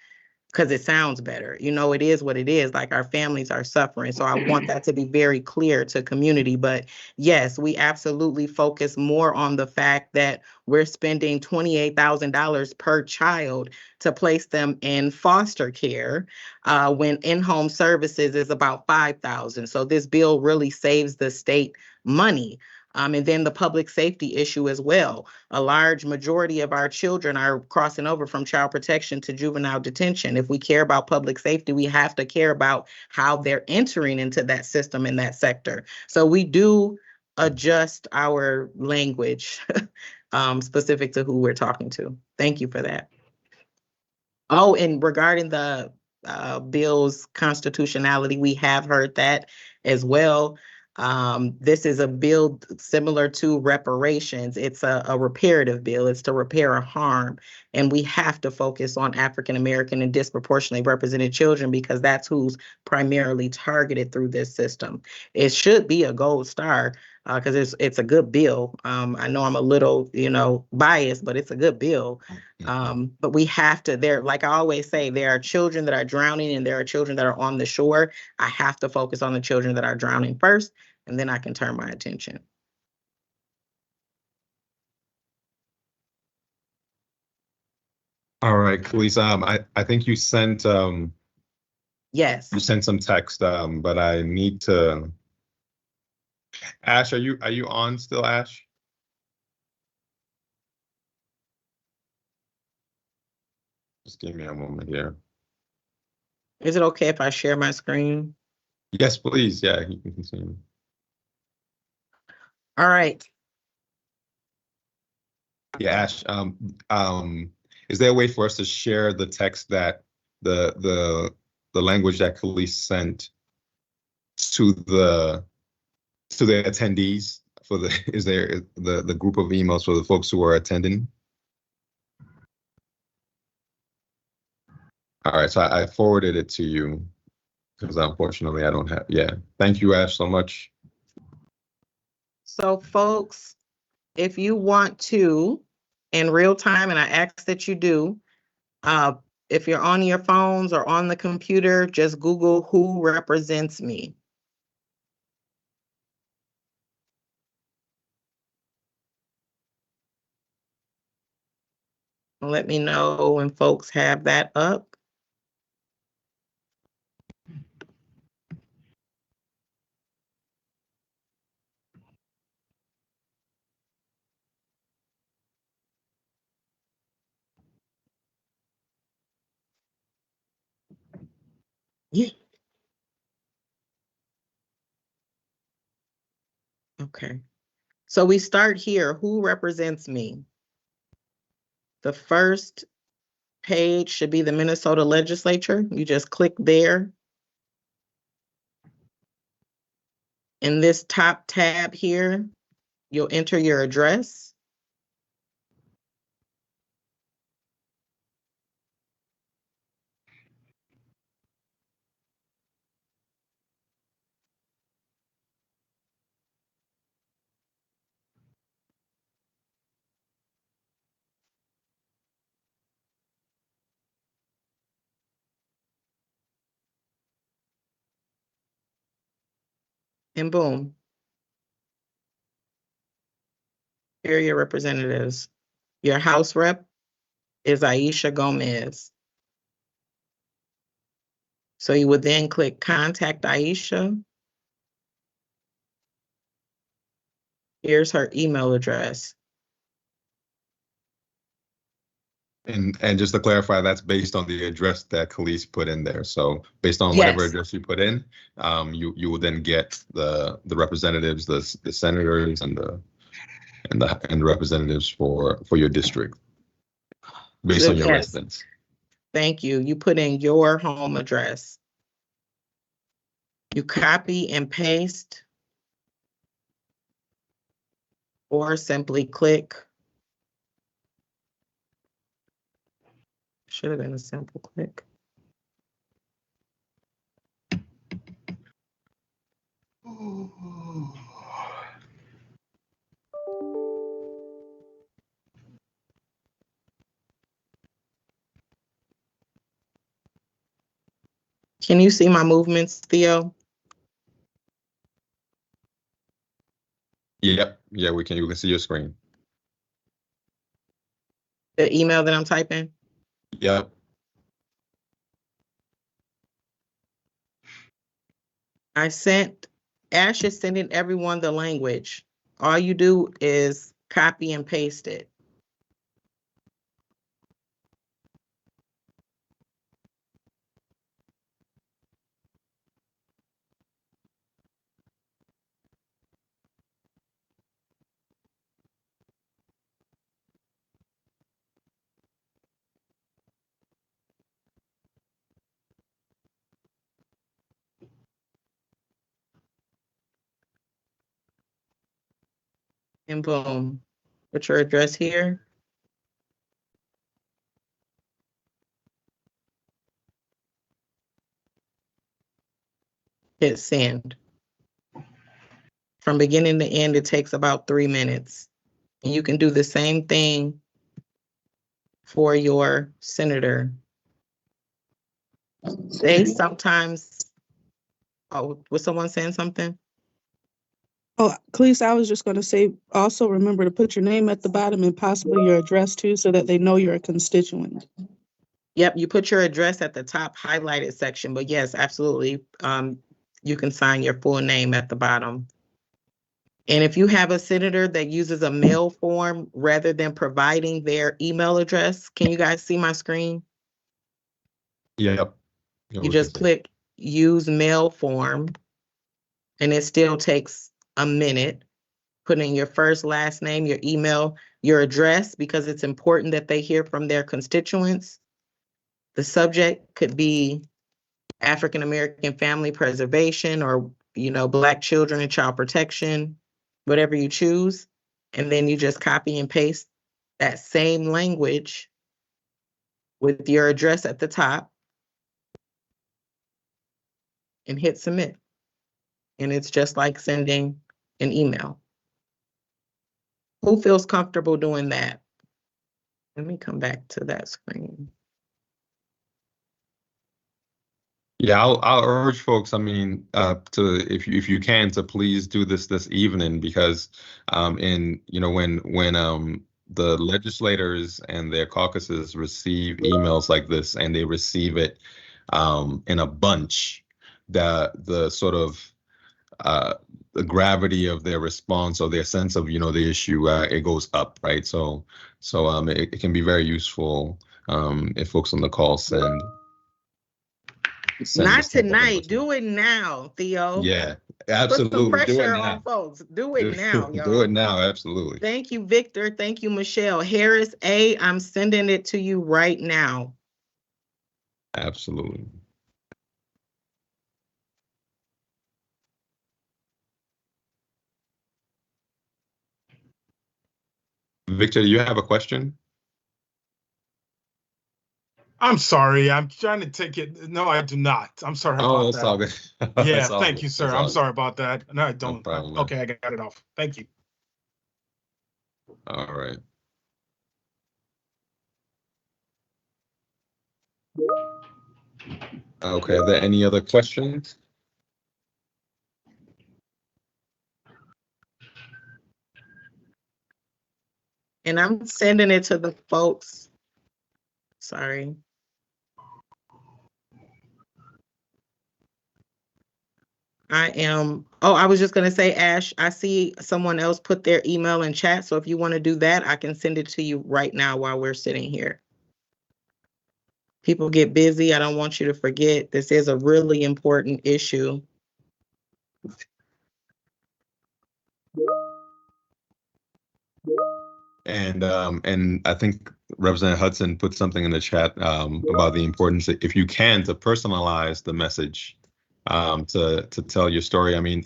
because it sounds better. It is what it is. Like, our families are suffering. So I want that to be very clear to community. But yes, we absolutely focus more on the fact that we're spending $28,000 per child to place them in foster care, when in-home services is about $5,000. So this bill really saves the state money. And then the public safety issue as well. A large majority of our children are crossing over from child protection to juvenile detention. If we care about public safety, we have to care about how they're entering into that system in that sector. So we do adjust our language specific to who we're talking to. Thank you for that. Oh, and regarding the bill's constitutionality, we have heard that as well. This is a bill similar to reparations. It's a reparative bill. It's to repair a harm. And we have to focus on African American and disproportionately represented children, because that's who's primarily targeted through this system. It should be a gold star, because it's a good bill. I know I'm a little, biased, but it's a good bill. But we have to, like I always say, there are children that are drowning and there are children that are on the shore. I have to focus on the children that are drowning first, and then I can turn my attention. All right, Kelis, I think you sent Yes. you sent some text, but I need to. Ash, are you on still, Ash? Just give me a moment here. Is it okay if I share my screen? Yes, please. Yeah, you can continue. All right. Yeah, Ash. Is there a way for us to share the text that the language that Kelis sent to the attendees for the is there the group of emails for the folks who are attending? All right, so I forwarded it to you because unfortunately I don't have. Yeah, thank you, Ash, so much. So, folks, if you want to, in real time, and I ask that you do, if you're on your phones or on the computer, just Google "who represents me." Let me know when folks have that up. Yeah. Okay. So we start here. Who represents me? The first page should be the Minnesota legislature. You just click there. In this top tab here, you'll enter your address. And boom, here are your representatives. Your House rep is Aisha Gomez. So you would then click Contact Aisha. Here's her email address. And just to clarify, that's based on the address that Kelis put in there. So based on whatever Yes. address you put in, you will then get the representatives, the senators, and the representatives for your district based on your Yes. residence. Thank you. You put in your home address. You copy and paste, or simply click. Should have been a simple click. Can you see my movements, Theo? Yep. Yeah, we can. You can see your screen. The email that I'm typing? Yep. Ash is sending everyone the language. All you do is copy and paste it. And boom, put your address here. Hit send. From beginning to end, it takes about 3 minutes. And you can do the same thing for your senator. They sometimes, oh, was someone saying something? Oh, Kelis, I was just going to say, also remember to put your name at the bottom and possibly your address too, so that they know you're a constituent. Yep, you put your address at the top highlighted section, but yes, absolutely. You can sign your full name at the bottom. And if you have a senator that uses a mail form rather than providing their email address, can you guys see my screen? Yep. Yeah, You we just can see. click use mail form, and it still takes a minute. Put in your first, last name, your email, your address, because it's important that they hear from their constituents. The subject could be African American family preservation, or, Black children and child protection, whatever you choose. And then you just copy and paste that same language with your address at the top and hit submit. And it's just like sending an email. Who feels comfortable doing that? Let me come back to that screen. Yeah, I'll urge folks, I mean, to if you can, to please do this evening, because in when the legislators and their caucuses receive emails like this, and they receive it in a bunch, the sort of uh the gravity of their response, or their sense of the issue, it goes up, right? So it can be very useful if folks on the call send Not this type of tonight. information. Do it now, Theo. Yeah, Put some absolutely. Do it pressure on now. folks. Do it now, Do y'all. it now. Absolutely. Thank you, Victor. Thank you, Michelle. Harris A, I'm sending it to you right now. Absolutely. Victor, do you have a question? I'm sorry. I'm trying to take it. No, I do not. I'm sorry Oh, about it's all that. good. Yeah, It's all thank good. you, sir. It's I'm all sorry good. about that. No, I No don't. problem, man. Okay, I got it off. Thank you. All right. Okay. Are there any other questions? And I'm sending it to the folks. Sorry. I was just gonna say, Ash, I see someone else put their email in chat. So if you want to do that, I can send it to you right now while we're sitting here. People get busy. I don't want you to forget. This is a really important issue. And I think Representative Hudson put something in the chat about the importance, if you can, to personalize the message, to tell your story. I mean,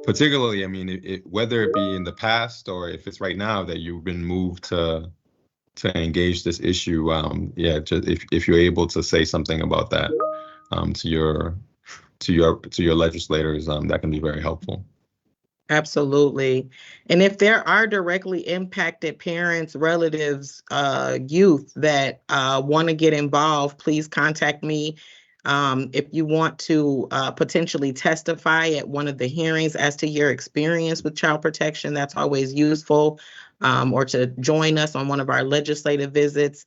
particularly, I mean, whether it be in the past or if it's right now that you've been moved to engage this issue, yeah, just if you're able to say something about that to your legislators, that can be very helpful. Absolutely. And if there are directly impacted parents, relatives, youth that want to get involved, please contact me. If you want to potentially testify at one of the hearings as to your experience with child protection, that's always useful. Or to join us on one of our legislative visits,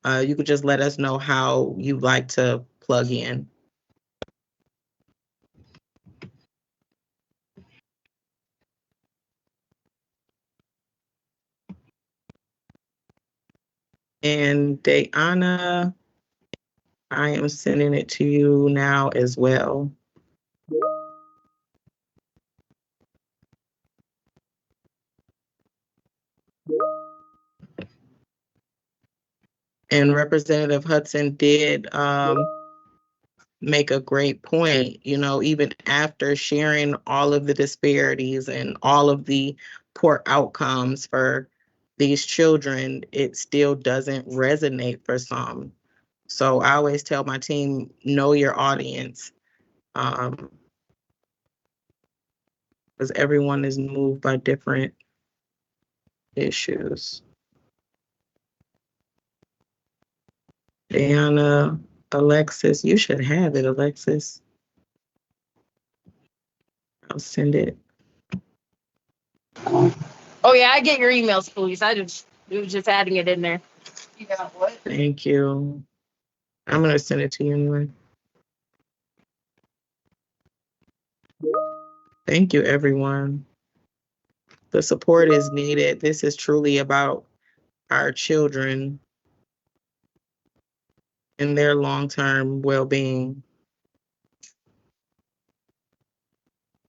you could just let us know how you'd like to plug in. And Dayana, I am sending it to you now as well. And Representative Hudson did make a great point, even after sharing all of the disparities and all of the poor outcomes for these children, it still doesn't resonate for some. So I always tell my team, know your audience, because everyone is moved by different issues. Diana, Alexis, you should have it, Alexis. I'll send it. Oh yeah, I get your emails, police. We was just adding it in there. You got what? Thank you. I'm gonna send it to you anyway. Thank you, everyone. The support is needed. This is truly about our children and their long-term well-being.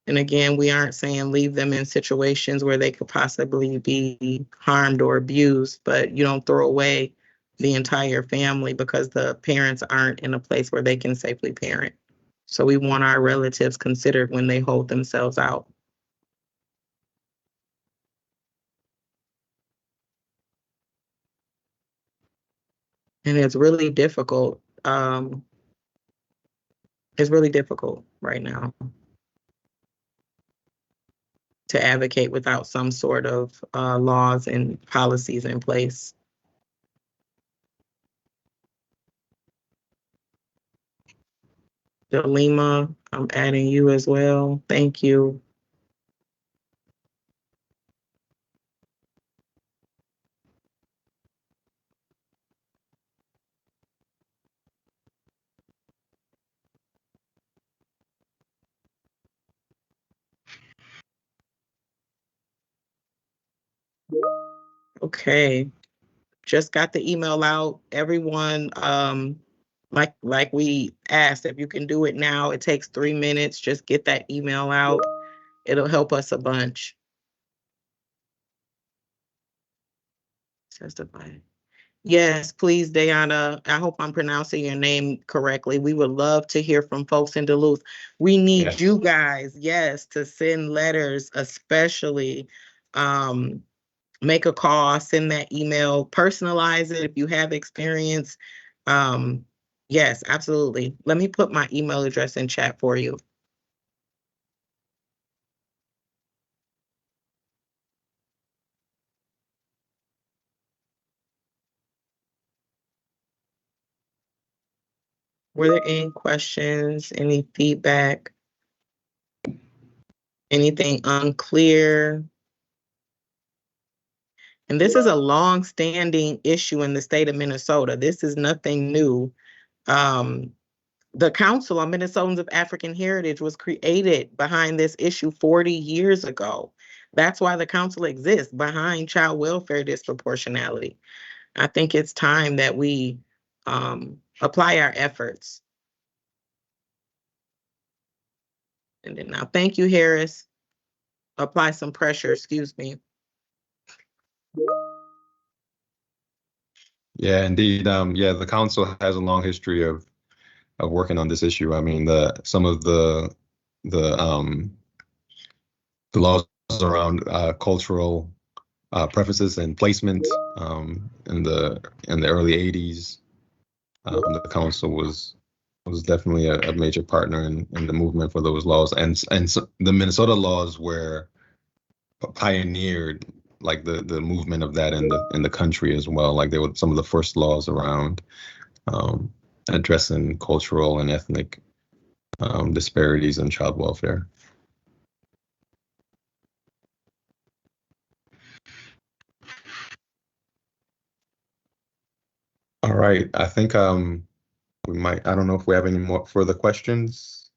And again, we aren't saying leave them in situations where they could possibly be harmed or abused, but you don't throw away the entire family because the parents aren't in a place where they can safely parent. So we want our relatives considered when they hold themselves out. And it's really difficult. It's really difficult right now to advocate without some sort of laws and policies in place. Delima, I'm adding you as well. Thank you. Okay, just got the email out. Everyone, like we asked, if you can do it now, it takes 3 minutes. Just get that email out. It'll help us a bunch. Testify. Yes, please, Diana. I hope I'm pronouncing your name correctly. We would love to hear from folks in Duluth. We need Yes. you guys, yes, to send letters, especially. Make a call, send that email, personalize it if you have experience. Yes, absolutely. Let me put my email address in chat for you. Were there any questions, any feedback, anything unclear? And this is a long-standing issue in the state of Minnesota. This is nothing new. The Council on Minnesotans of African Heritage was created behind this issue 40 years ago. That's why the council exists, behind child welfare disproportionality. I think it's time that we apply our efforts. And then now, thank you, Harris. Apply some pressure, excuse me. Yeah, indeed. Yeah, the council has a long history of working on this issue. I mean, some of the laws around cultural preferences and placement in the early 80s. The council was definitely a major partner in the movement for those laws, and so the Minnesota laws were pioneered, like the movement of that in the country as well. Like they were some of the first laws around addressing cultural and ethnic disparities in child welfare. All right, I think we might, I don't know if we have any more further questions.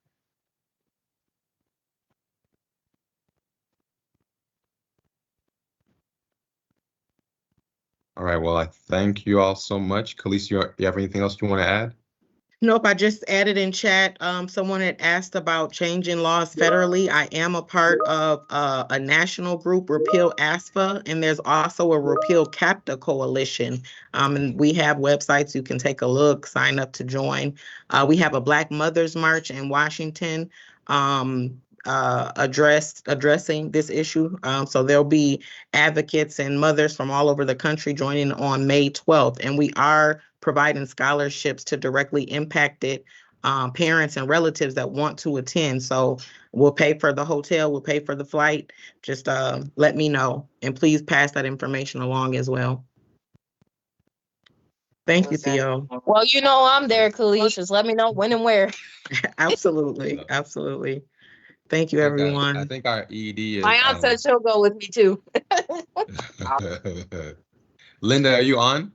All right, well, I thank you all so much. Kelis, you have anything else you want to add? Nope, I just added in chat, someone had asked about changing laws federally. I am a part of a national group, Repeal AAFPA, and there's also a Repeal CAPTA coalition. And we have websites you can take a look, sign up to join. We have a Black Mothers March in Washington addressing this issue. So there'll be advocates and mothers from all over the country joining on May 12th. And we are providing scholarships to directly impacted parents and relatives that want to attend. So we'll pay for the hotel, we'll pay for the flight. Just let me know, and please pass that information along as well. Thank you, Theo. Well, you know I'm there, Kelis. Just let me know when and where. Absolutely, absolutely. Thank you, everyone. I think our ED is. My aunt said she'll go with me too. Linda, are you on?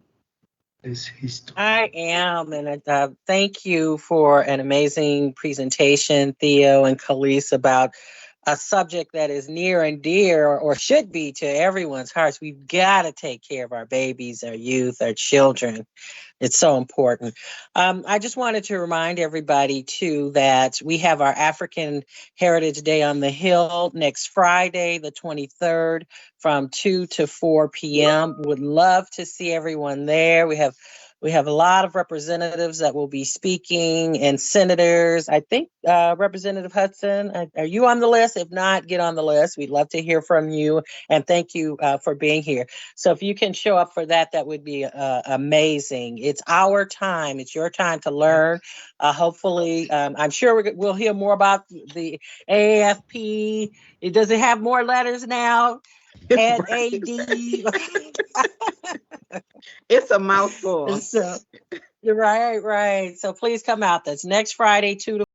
I am, and thank you for an amazing presentation, Theo and Kelis, about a subject that is near and dear, or should be, to everyone's hearts. We've got to take care of our babies, our youth, our children. It's so important. I just wanted to remind everybody, too, that we have our African Heritage Day on the Hill next Friday, the 23rd, from 2 to 4 p.m. Would love to see everyone there. We have a lot of representatives that will be speaking, and senators. I think Representative Hudson, are you on the list? If not, get on the list. We'd love to hear from you, and thank you for being here. So if you can show up for that, that would be amazing. It's our time. It's your time to learn. Hopefully, I'm sure we'll hear more about the AAFP. Does it have more letters now? Add AD. It's a mouthful. So, right. So please come out. That's next Friday, 2 to